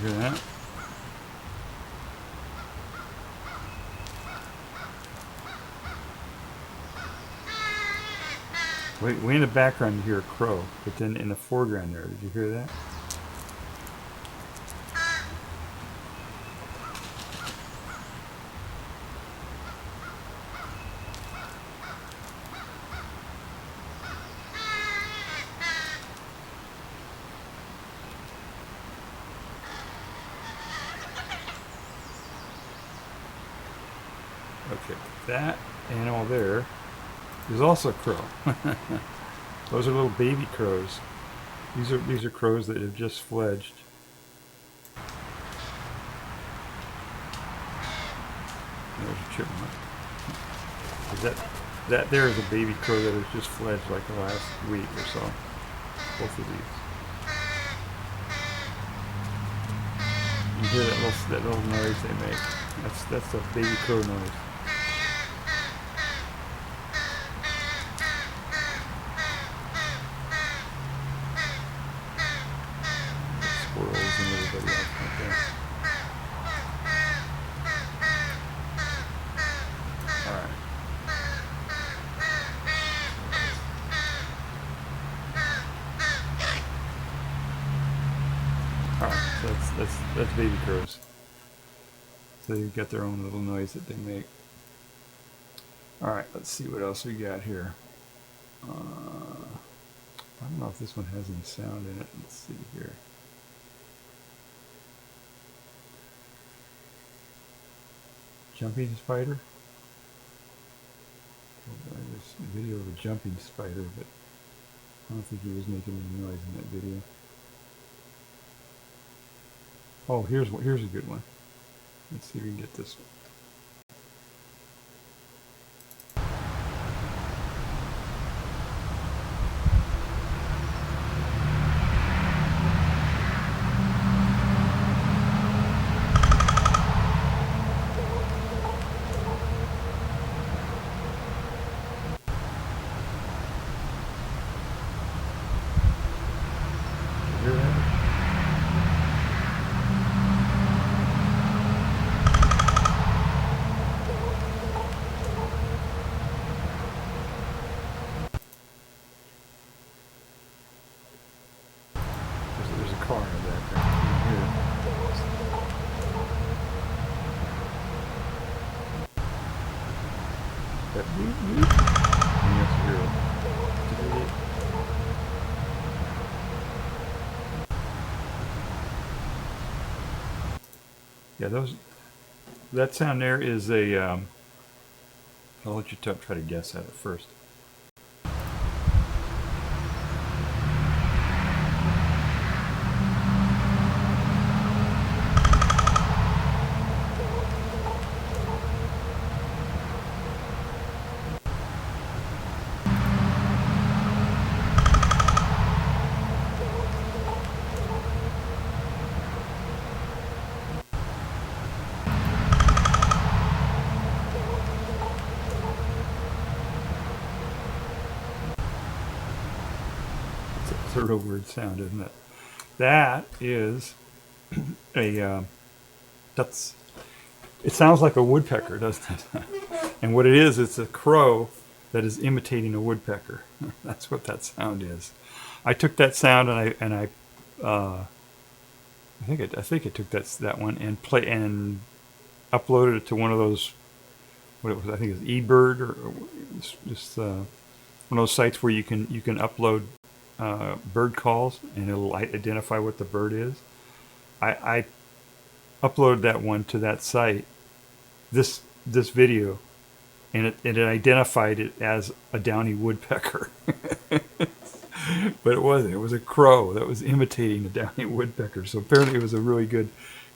You hear that? Way in the background you hear a crow, but then in the foreground there, did you hear that? Okay, that animal there is also a crow. Those are little baby crows. These are crows that have just fledged. There's a chipmunk. That there is a baby crow that has just fledged like the last week or so. Both of these. You hear that little noise they make. That's a baby crow noise. Squirrels and everybody else like that. Alright. Alright, so that's baby crows. So they've got their own little noise that they make. Alright, let's see what else we got here. I don't know if this one has any sound in it. Let's see here. Jumping spider? There's a video of a jumping spider, but I don't think he was making any noise in that video. Oh, here's a good one. Let's see if we can get this one. You hear that? There's a car in the background. You can hear it. That beep beep. And you have to hear it. Yeah, that sound there is a I'll let you try to guess at it first. It's a real weird sound, isn't it? That is that's. It sounds like a woodpecker, doesn't it? And what it is, it's a crow that is imitating a woodpecker. That's what that sound is. I took that sound and I think I took that one and uploaded it to one of those, what it was, I think it was eBird or just one of those sites where you can upload bird calls and it'll identify what the bird is. I uploaded that one to that site, this video, and it identified it as a downy woodpecker. But it wasn't. It was a crow that was imitating a downy woodpecker. So apparently it was a really good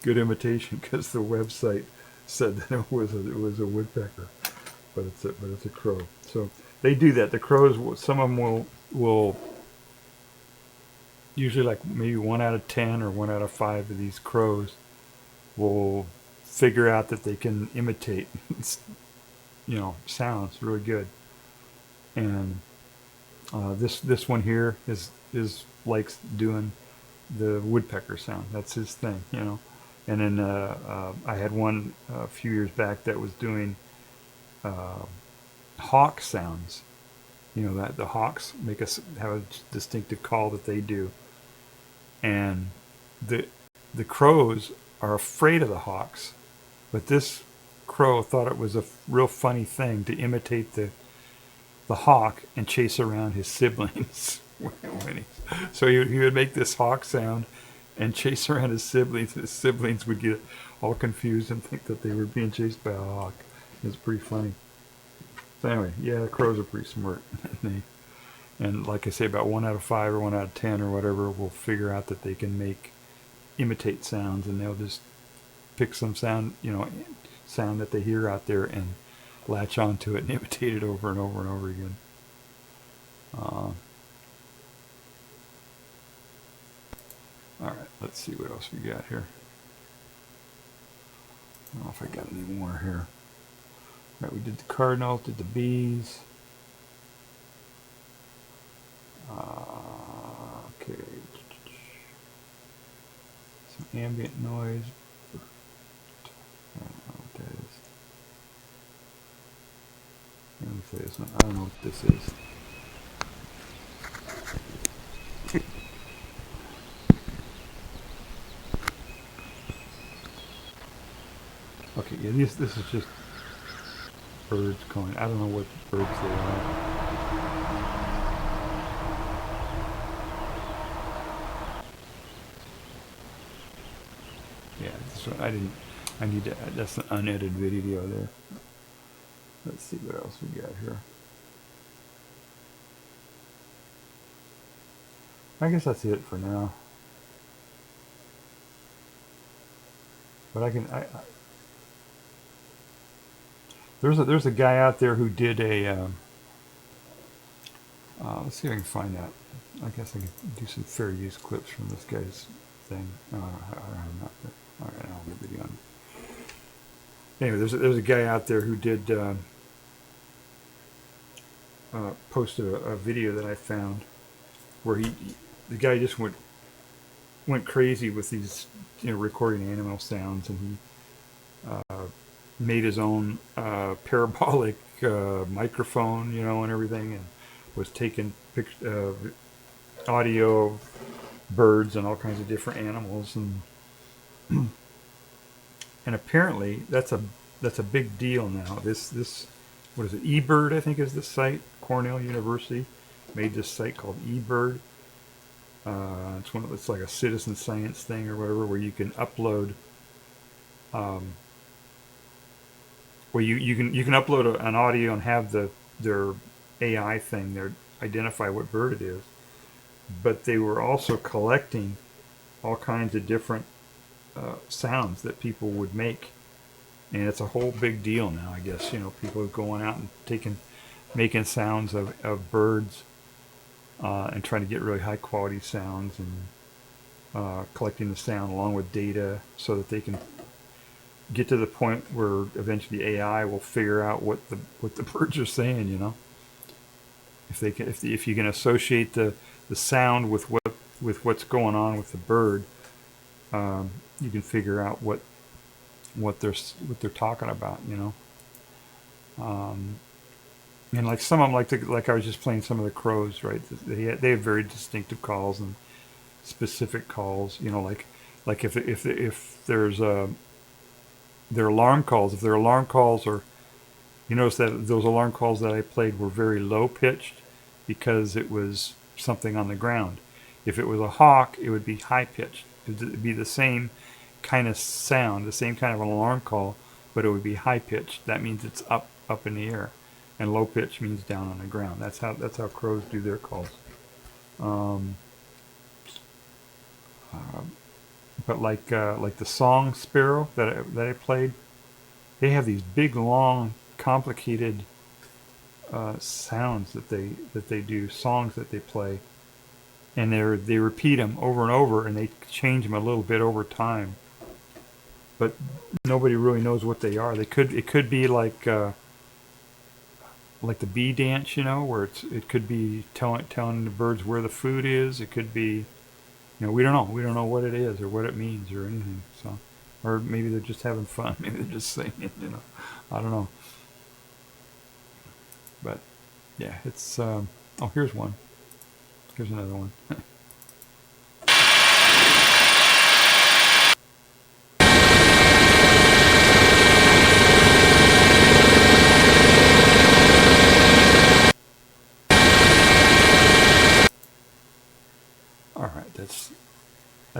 imitation, because the website said that it was a woodpecker, but it's a crow. So they do that. The crows, some of them will usually, like maybe 1 out of 10 or 1 out of 5 of these crows will figure out that they can imitate, sounds really good. And this one here is likes doing the woodpecker sound. That's his thing, And then I had one a few years back that was doing hawk sounds. That the hawks have a distinctive call that they do, and the crows are afraid of the hawks, but this crow thought it was a real funny thing to imitate the hawk and chase around his siblings. So he would make this hawk sound and chase around his siblings. His siblings would get all confused and think that they were being chased by a hawk. It's pretty funny. So anyway, yeah, the crows are pretty smart. And like I say, about 1 out of 5 or 1 out of 10 or whatever will figure out that they can imitate sounds, and they'll just pick some sound that they hear out there and latch onto it and imitate it over and over and over again. All right, let's see what else we got here. I don't know if I got any more here. All right, we did the cardinals, did the bees. Okay. Some ambient noise. I don't know what that is. Let me say this one. I don't know what this is. Okay, yeah, this is just birds calling. I don't know what birds they are. Yeah, so I need to, that's an unedited video there. Let's see what else we got here. I guess that's it for now. But there's a guy out there who did a, let's see if I can find that. I guess I can do some fair use clips from this guy's thing. No, I'm not there. All right, I'll have a video on it. Anyway, there's a guy out there who did posted a video that I found where the guy just went crazy with these, recording animal sounds, and he made his own parabolic microphone, and everything, and was taking audio of birds and all kinds of different animals, and and apparently that's a big deal now. This what is it? eBird, I think, is the site. Cornell University made this site called eBird. It's like a citizen science thing or whatever, where you can upload well, you can upload an audio and have their AI thing there identify what bird it is, but they were also collecting all kinds of different sounds that people would make, and it's a whole big deal now. I guess people are going out and making sounds of birds and trying to get really high quality sounds and collecting the sound along with data so that they can get to the point where eventually AI will figure out what the birds are saying. If you can associate the sound with what's going on with the bird, you can figure out what they're talking about. And like some of them, like I was just playing some of the crows, right? They have very distinctive calls and specific calls. Like if there's their alarm calls. If their alarm calls are, you notice that those alarm calls that I played were very low pitched because it was something on the ground. If it was a hawk, it would be high pitched. It would be the same kind of sound, the same kind of an alarm call, but it would be high pitched. That means it's up in the air, and low pitch means down on the ground. That's how crows do their calls. But like the song sparrow that I played, they have these big, long, complicated sounds that they do, songs that they play, and they repeat them over and over, and they change them a little bit over time. But nobody really knows what they are. It could be like the bee dance, where it could be telling the birds where the food is. It could be, we don't know. We don't know what it is or what it means or anything. So, or maybe they're just having fun. Maybe they're just saying it. I don't know. But yeah, it's. Oh, here's one. Here's another one. All right, that's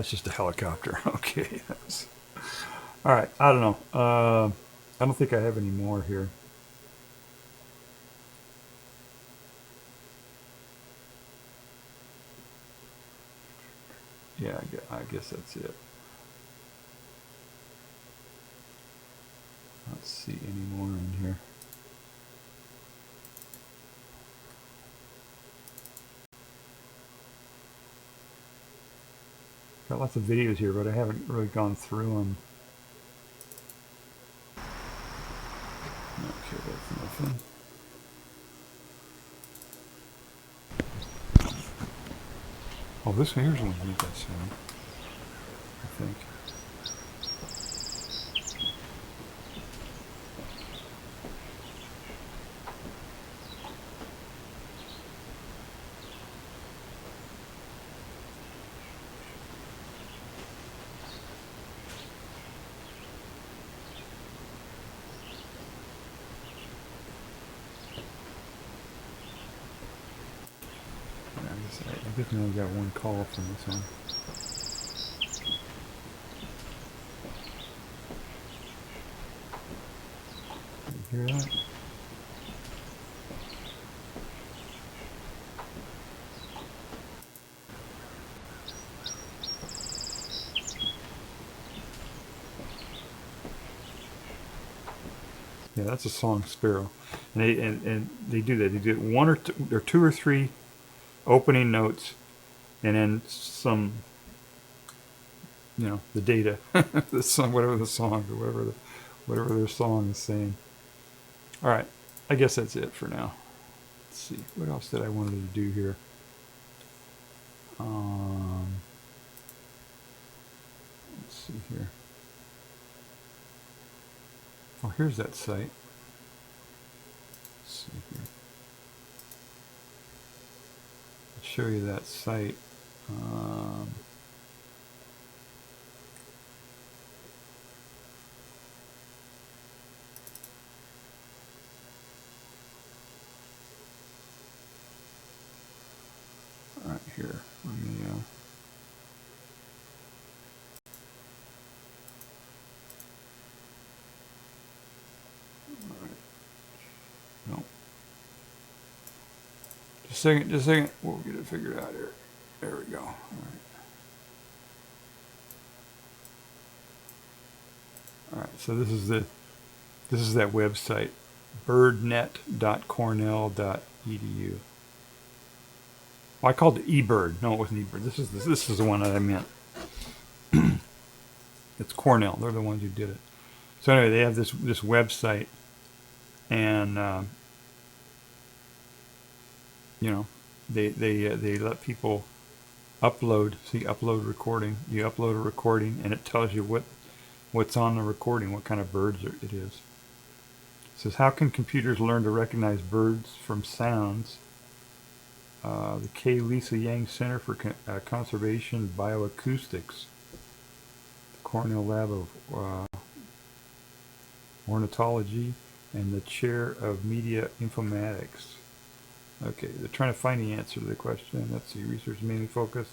just a helicopter. Okay. All right. I don't know. I don't think I have any more here. Yeah, I guess that's it. Let's see any more in here. Got lots of videos here, but I haven't really gone through them. Okay, that's nothing. Oh, this one here's one that that sound, I think. I only got one call from this one. You hear that? Yeah, that's a song sparrow, and they do that. They do one or two or three opening notes, and then some, the data, the song, whatever the song or whatever their song is saying. All right, I guess that's it for now. Let's see, what else did I wanted to do here? Let's see here. Oh, here's that site. Let's see here. I'll show you that site. All right, here. Let me. Just a second. We'll get it figured out here. There we go. All right. So this is that website, birdnet.cornell.edu. Well, I called it eBird. No, it wasn't eBird. This is the one that I meant. It's Cornell. They're the ones who did it. So anyway, they have this website, and they let people upload. See, upload recording. You upload a recording, and it tells you what's on the recording, what kind of birds it is. It says, how can computers learn to recognize birds from sounds? The K. Lisa Yang Center for Conservation Bioacoustics, the Cornell Lab of Ornithology, and the Chair of Media Informatics. Okay, they're trying to find the answer to the question. Let's see, research mainly focused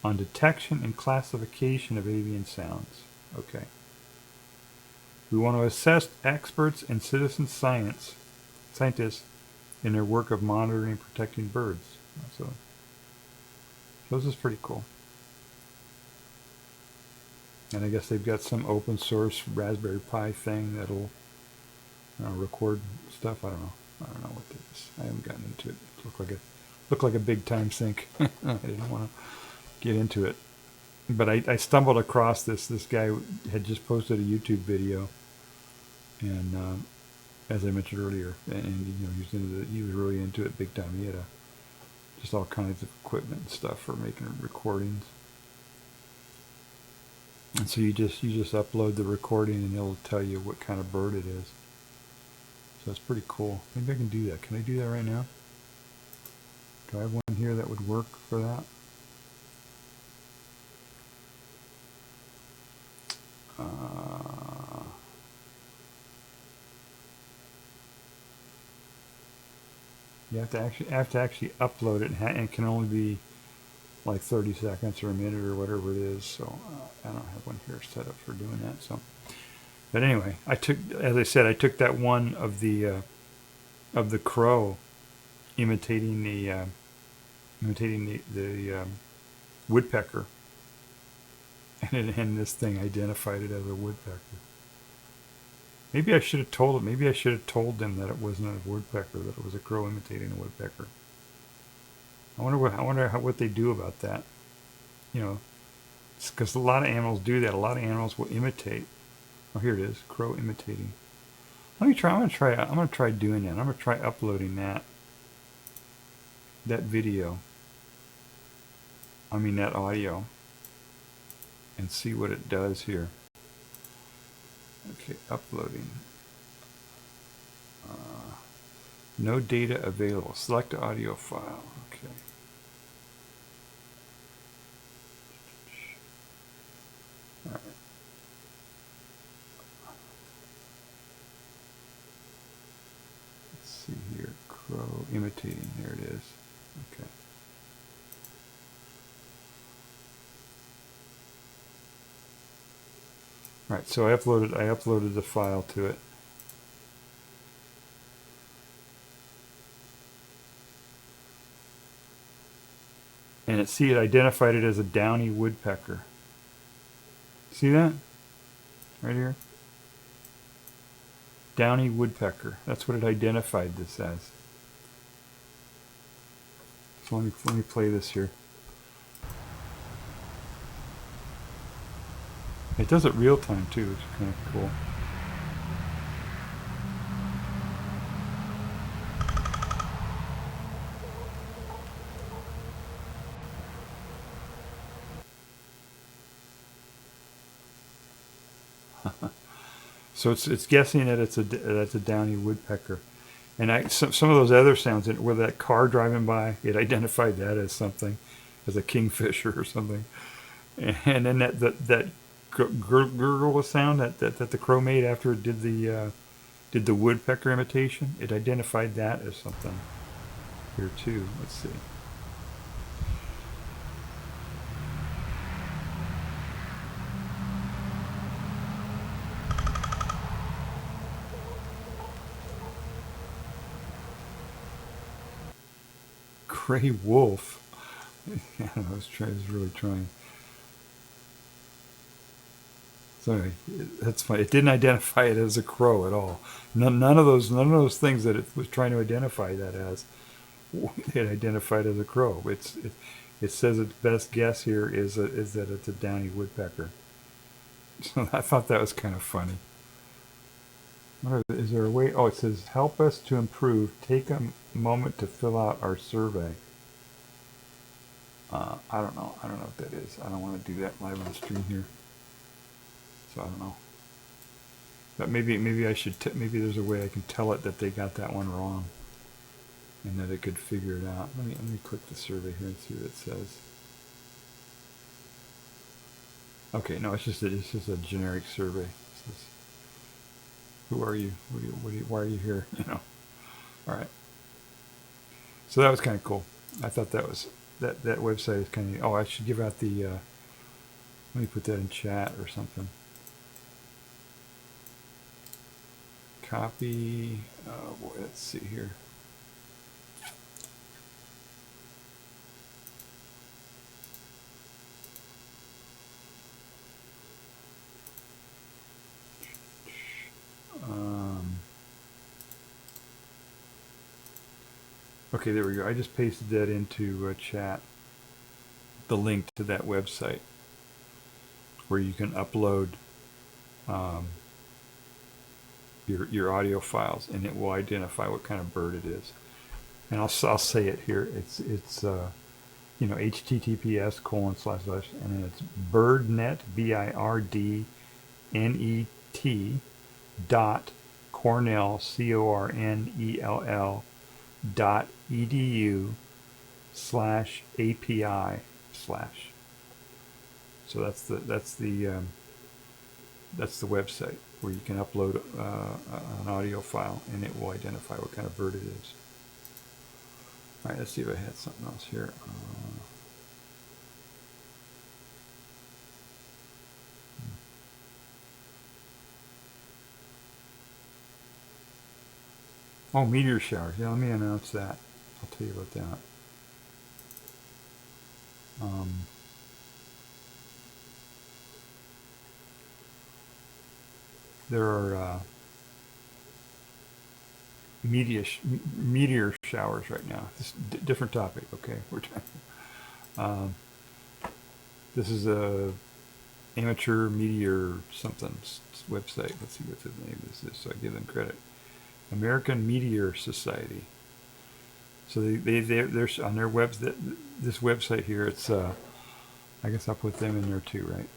on detection and classification of avian sounds. Okay. We want to assess experts and citizen scientists in their work of monitoring and protecting birds. So this is pretty cool. And I guess they've got some open source Raspberry Pi thing that'll record stuff. I don't know what it is. I haven't gotten into it. It looked like a big time sink. I didn't want to get into it. But I stumbled across this. This guy had just posted a YouTube video, and as I mentioned earlier, and he was really into it big time. He had just all kinds of equipment and stuff for making recordings. And so you just upload the recording, and it'll tell you what kind of bird it is. So it's pretty cool. Maybe I can do that. Can I do that right now? Do I have one here that would work for that? You have to actually upload it, and it can only be like 30 seconds or a minute or whatever it is. So I don't have one here set up for doing that. So, but anyway, as I said, I took that one of the crow imitating the woodpecker, and this thing identified it as a woodpecker. Maybe I should have told them that it wasn't a woodpecker, that it was a crow imitating a woodpecker. I wonder what they do about that. Because a lot of animals do that. A lot of animals will imitate. Oh, here it is, crow imitating. I'm gonna try doing that. I'm gonna try uploading that video. That audio, and see what it does here. Okay, uploading. No data available. Select audio file. Okay. All right. Let's see here. Crow imitating. There it is. Okay. Right, so I uploaded the file to it. And it identified it as a downy woodpecker. See that? Right here? Downy woodpecker. That's what it identified this as. So let me play this here. It does it real time too, which is kind of cool. So it's guessing that that's a downy woodpecker, and some of those other sounds, where that car driving by, it identified that as something, as a kingfisher or something, and then that gurgle sound that the crow made after it did the woodpecker imitation, it identified that as something here too. Let's see. gray wolf. Yeah, I was really trying. So anyway, that's fine. It didn't identify it as a crow at all. None of those things that it was trying to identify that as, it identified as a crow. It says its best guess here is that it's a downy woodpecker. So I thought that was kind of funny. Is there a way? Oh, it says help us to improve. Take a moment to fill out our survey. I don't know. I don't know what that is. I don't want to do that live on the stream here. So I don't know. But maybe I should. Maybe there's a way I can tell it that they got that one wrong, and that it could figure it out. Let me click the survey here and see what it says. Okay, no, it's just a generic survey. It says, who are you? Why are you here? You know. All right. So that was kind of cool. I thought that was that website is kind of. Oh, I should give out the. Let me put that in chat or something. Copy. Oh boy, let's see here. Okay, there we go. I just pasted that into chat. The link to that website where you can upload your audio files, and it will identify what kind of bird it is. And I'll say it here. It's https:// and then it's birdnet birdnet dot Cornell cornell.edu/API/. So that's the website where you can upload an audio file, and it will identify what kind of bird it is. All right, let's see if I had something else here. Oh, meteor showers. Yeah, let me announce that. I'll tell you about that. There are meteor showers right now. This different topic. Okay, we're talking. This is a amateur meteor something website. Let's see what the name of this is, so I give them credit. American Meteor Society. So they're on their this website here. It's I guess I'll put them in there too, right?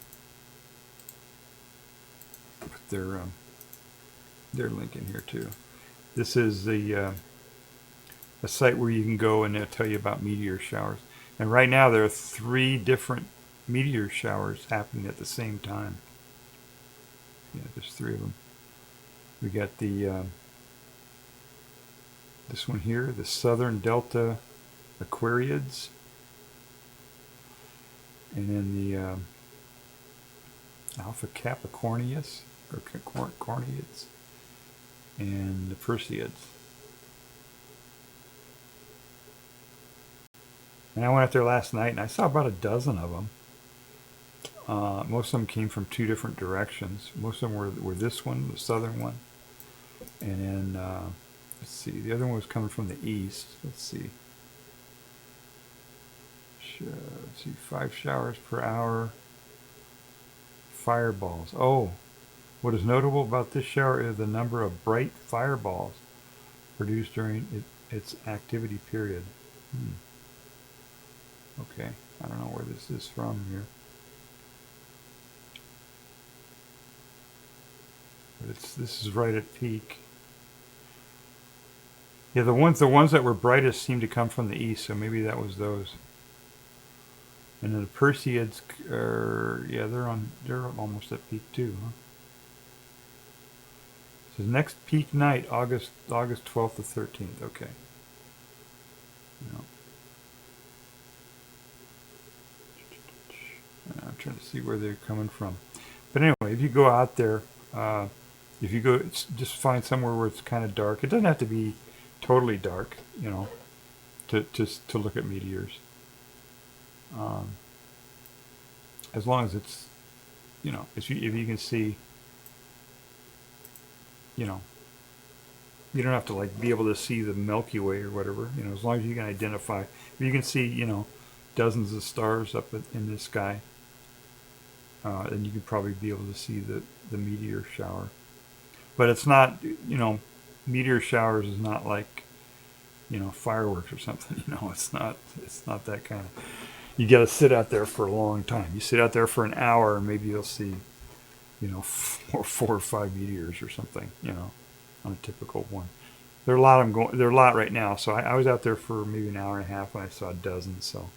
Put their link in here too. This is a site where you can go and they'll tell you about meteor showers. And right now there are 3 different meteor showers happening at the same time. Yeah, there's 3 of them. We got the this one here, the Southern Delta Aquariids, and then the Alpha Capricornius or Corniids, and the Perseids. And I went out there last night and I saw about a dozen of them. Most of them came from 2 different directions. Most of them were this one, the southern one, and then let's see, the other one was coming from the east. Let's see. Let's see, 5 showers per hour. Fireballs. Oh, what is notable about this shower is the number of bright fireballs produced during its activity period. Okay, I don't know where this is from here. But this is right at peak. Yeah, the ones that were brightest seem to come from the east, so maybe that was those. And then the Perseids are, yeah, they're almost at peak too, huh? So next peak night, August 12th to 13th. Okay. No. I'm trying to see where they're coming from. But anyway, if you go out there, if you go, just find somewhere where it's kind of dark. It doesn't have to be totally dark, you know. to look at meteors. As long as it's, if you can see, you don't have to like be able to see the Milky Way or whatever. As long as you can identify, if you can see, dozens of stars up in the sky, then you could probably be able to see the meteor shower. But it's not, meteor showers is not like, fireworks or something. It's not that kind of. You got to sit out there for a long time. You sit out there for an hour, and maybe you'll see, four or five meteors or something. On a typical one. There are a lot of them going. There are a lot right now. So I was out there for maybe an hour and a half, and I saw dozens. So.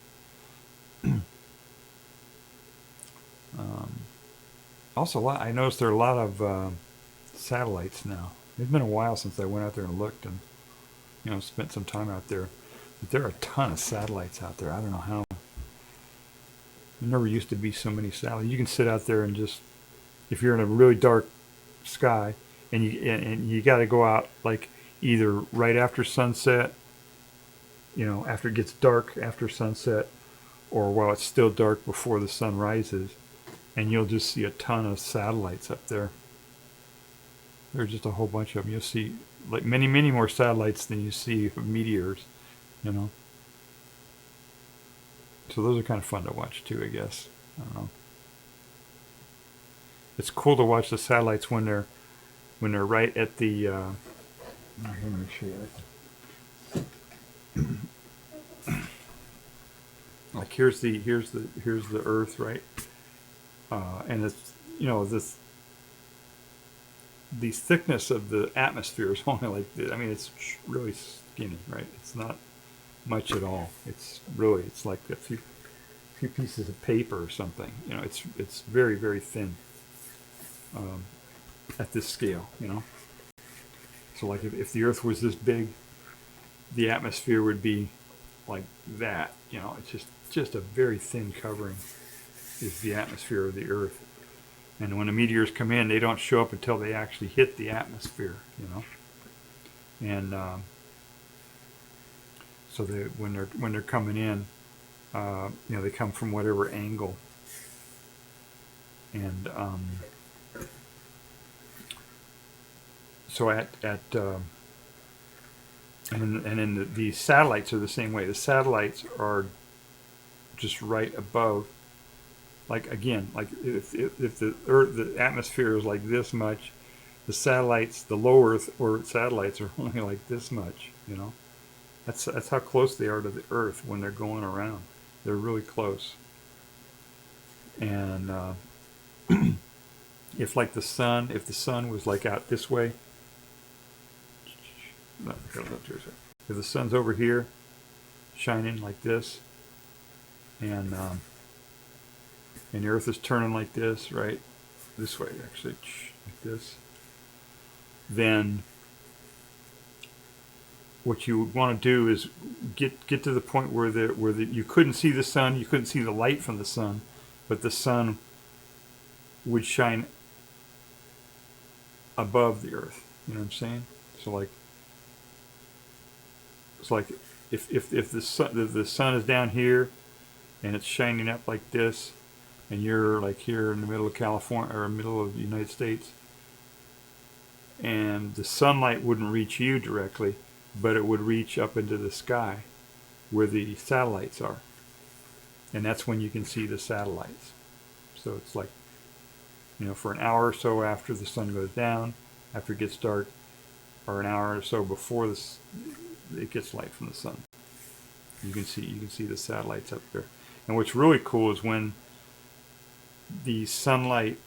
Also, I noticed there are a lot of satellites now. It's been a while since I went out there and looked and, spent some time out there. But there are a ton of satellites out there. I don't know how. There never used to be so many satellites. You can sit out there and just, if you're in a really dark sky, and you got to go out like either right after sunset, after it gets dark after sunset, or while it's still dark before the sun rises, and you'll just see a ton of satellites up there. There's just a whole bunch of them. You'll see like many, many more satellites than you see of meteors, So those are kind of fun to watch too, I guess. I don't know. It's cool to watch the satellites when they're right at the. I'm going to show you. Like here's the Earth, right? And it's the thickness of the atmosphere is only like this. I mean, it's really skinny, right? It's not much at all. It's like a few pieces of paper or something. It's very, very thin at this scale. So like if the Earth was this big, the atmosphere would be like that. It's just a very thin covering is the atmosphere of the Earth. And when the meteors come in, they don't show up until they actually hit the atmosphere. And so when they're coming in, they come from whatever angle. And so the satellites are the same way. The satellites are just right above. Like again, like if the Earth, the atmosphere is like this much, the satellites, the low Earth or satellites are only like this much. That's how close they are to the Earth when they're going around. They're really close. And if the sun was like out this way, if the sun's over here, shining like this, and the Earth is turning like this, right? This way, actually, like this. Then what you would want to do is get to the point where you couldn't see the sun, you couldn't see the light from the sun, but the sun would shine above the Earth. You know what I'm saying? So like if the sun is down here and it's shining up like this, and you're like here in the middle of California or middle of the United States, and the sunlight wouldn't reach you directly, but it would reach up into the sky where the satellites are. And that's when you can see the satellites. So it's like, for an hour or so after the sun goes down, after it gets dark, or an hour or so before it gets light from the sun, you can see the satellites up there. And what's really cool is when the sunlight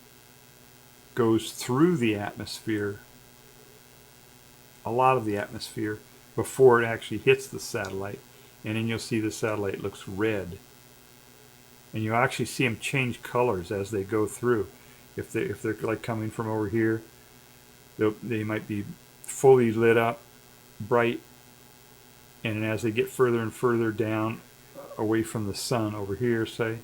goes through the atmosphere, a lot of the atmosphere, before it actually hits the satellite, and then you'll see the satellite looks red, and you'll actually see them change colors as they go through. If they're like coming from over here, they might be fully lit up, bright, and as they get further and further down, away from the sun over here, say,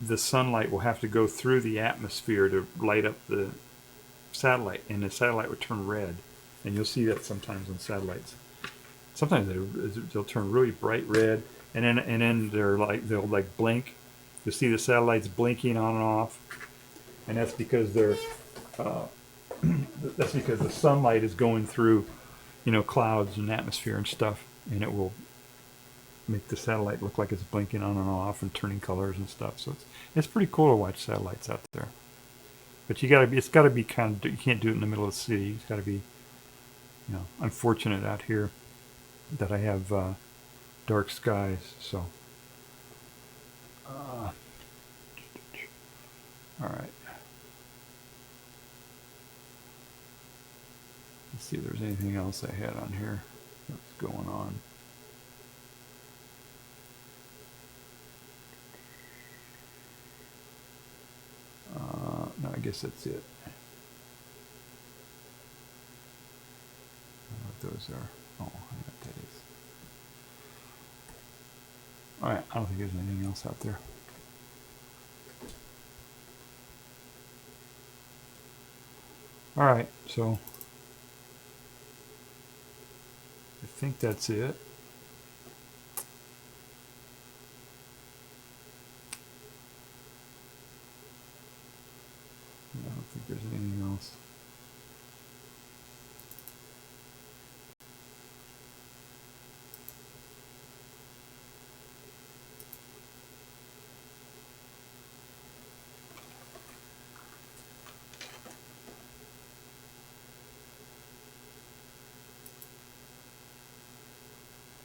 the sunlight will have to go through the atmosphere to light up the satellite, and the satellite would turn red. And you'll see that sometimes on satellites. sometimes they'll turn really bright red, and then they'll like blink. You'll see the satellites blinking on and off, and that's because that's because the sunlight is going through, clouds and atmosphere and stuff, and it will make the satellite look like it's blinking on and off and turning colors and stuff. So it's pretty cool to watch satellites out there. But it's got to be you can't do it in the middle of the city. It's got to be, unfortunate out here that I have dark skies. So, all right. Let's see if there's anything else I had on here. What's going on? No, I guess that's it. I don't know what those are. Oh, I know what that is. Alright, I don't think there's anything else out there. Alright, so I think that's it. I don't think there's anything else.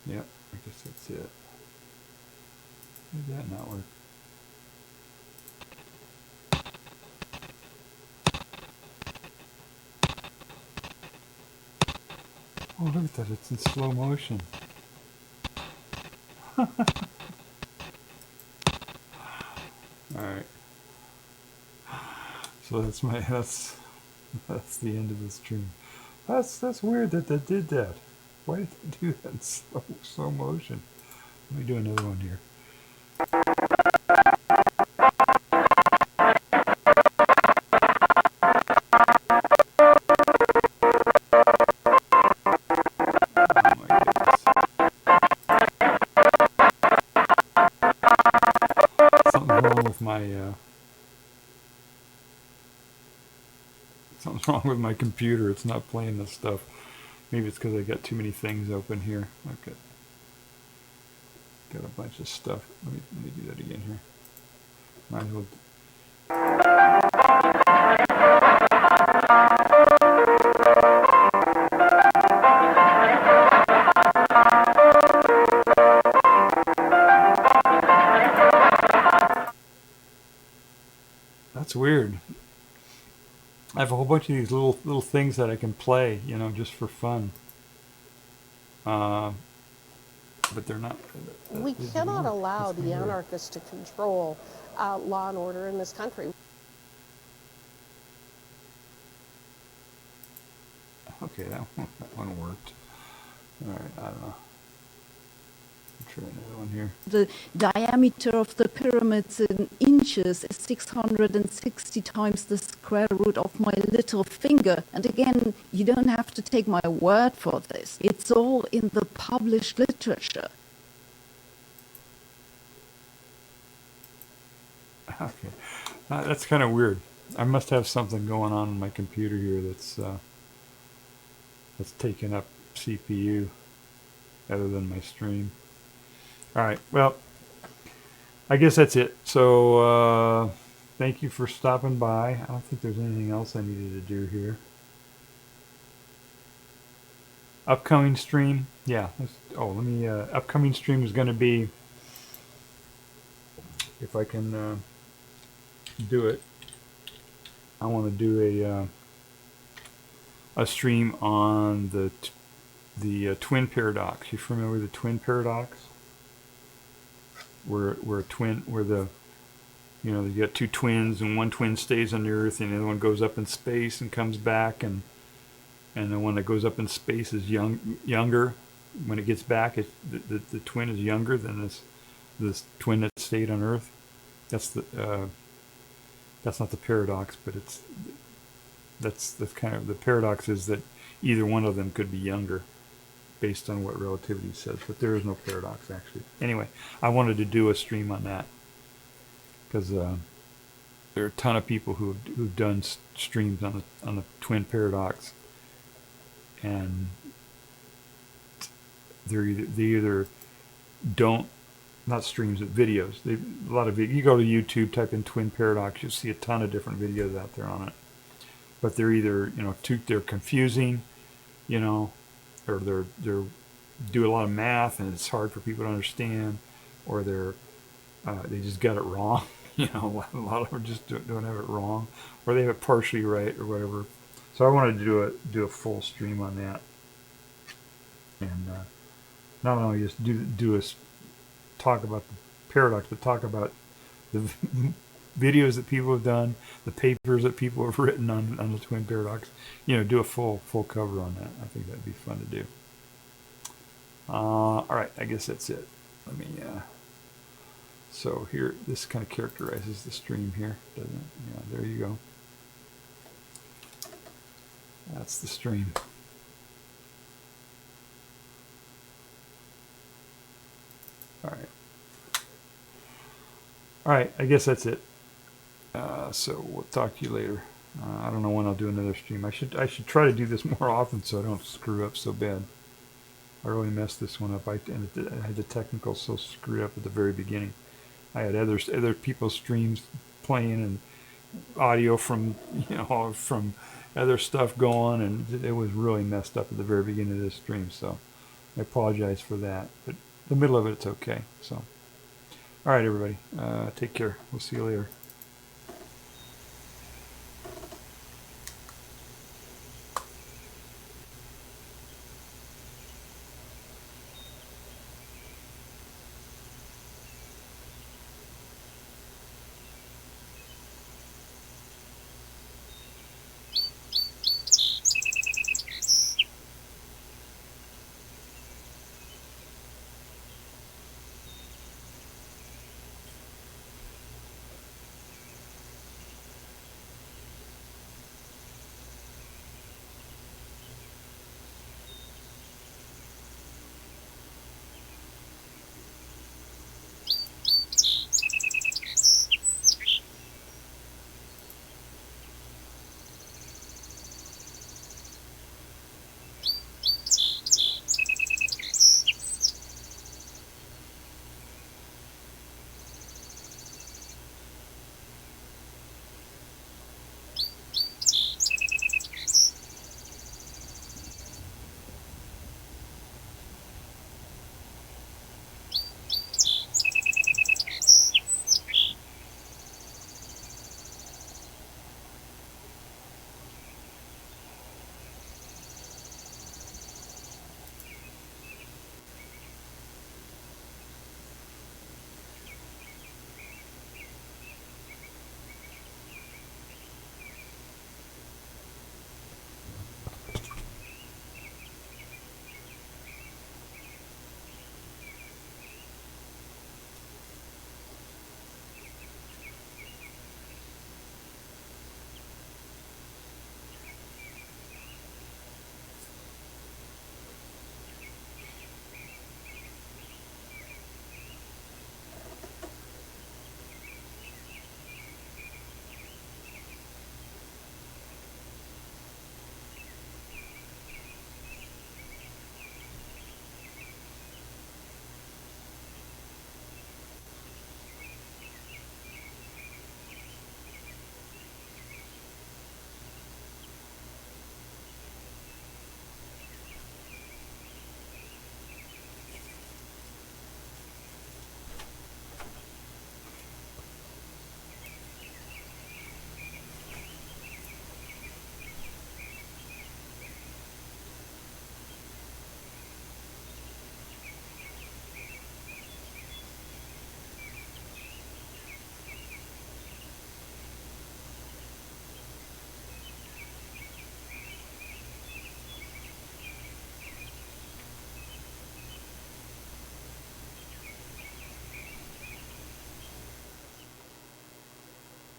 Yep, I guess that's it. Why did that not work? Oh, look at that, it's in slow motion. Alright. So that's the end of the stream. That's weird that did that. Why did they do that in slow motion? Let me do another one here. Something's wrong with my computer. It's not playing this stuff. Maybe it's because I got too many things open here. Okay. Got a bunch of stuff. Let me do that again here. Might as well. That's weird. I have a whole bunch of these little things that I can play, just for fun. But they're not. We cannot allow the anarchists to control law and order in this country. Okay, that one worked. All right, I don't know. Try another one here. The diameter of the pyramids in inches is 660 times the square root of my little finger. And again, you don't have to take my word for this. It's all in the published literature. Okay, that's kind of weird. I must have something going on in my computer here that's taking up CPU other than my stream. All right, well, I guess that's it. So thank you for stopping by. I don't think there's anything else I needed to do here. Upcoming stream, yeah. Upcoming stream is going to be, if I can do it, I want to do a stream on the twin paradox. You familiar with the twin paradox? Where you got two twins, and one twin stays on the Earth, and the other one goes up in space and comes back, and the one that goes up in space is younger. When it gets back, the twin is younger than this twin that stayed on Earth. That's not the paradox, but that's kind of the paradox is that either one of them could be younger. based on what relativity says, but there is no paradox actually. Anyway, I wanted to do a stream on that because there are a ton of people who've done streams on the twin paradox, and they either don't, not streams, but videos. A lot of you go to YouTube, type in twin paradox, you'll see a ton of different videos out there on it. But they're either, you know, they're confusing, you know, or they're do a lot of math and it's hard for people to understand, or they just got it wrong. You know, a lot of them just don't have it wrong, or they have it partially right, or whatever. So I wanted to do a full stream on that, and not only just do a talk about the paradox, but talk about the videos that people have done, the papers that people have written on the twin paradox. You know, do a full cover on that. I think that'd be fun to do. All right, I guess that's it. Let me. So here, this kind of characterizes the stream here, doesn't it? Yeah, there you go. That's the stream. All right. All right, I guess that's it. So we'll talk to you later. I don't know when I'll do another stream. I should try to do this more often so I don't screw up so bad. I really messed this one up. I had the technical so screwed up at the very beginning. I had other people's streams playing and audio from, you know, from other stuff going, and it was really messed up at the very beginning of this stream. So I apologize for that. But the middle of it's okay. So, all right, everybody, take care. We'll see you later.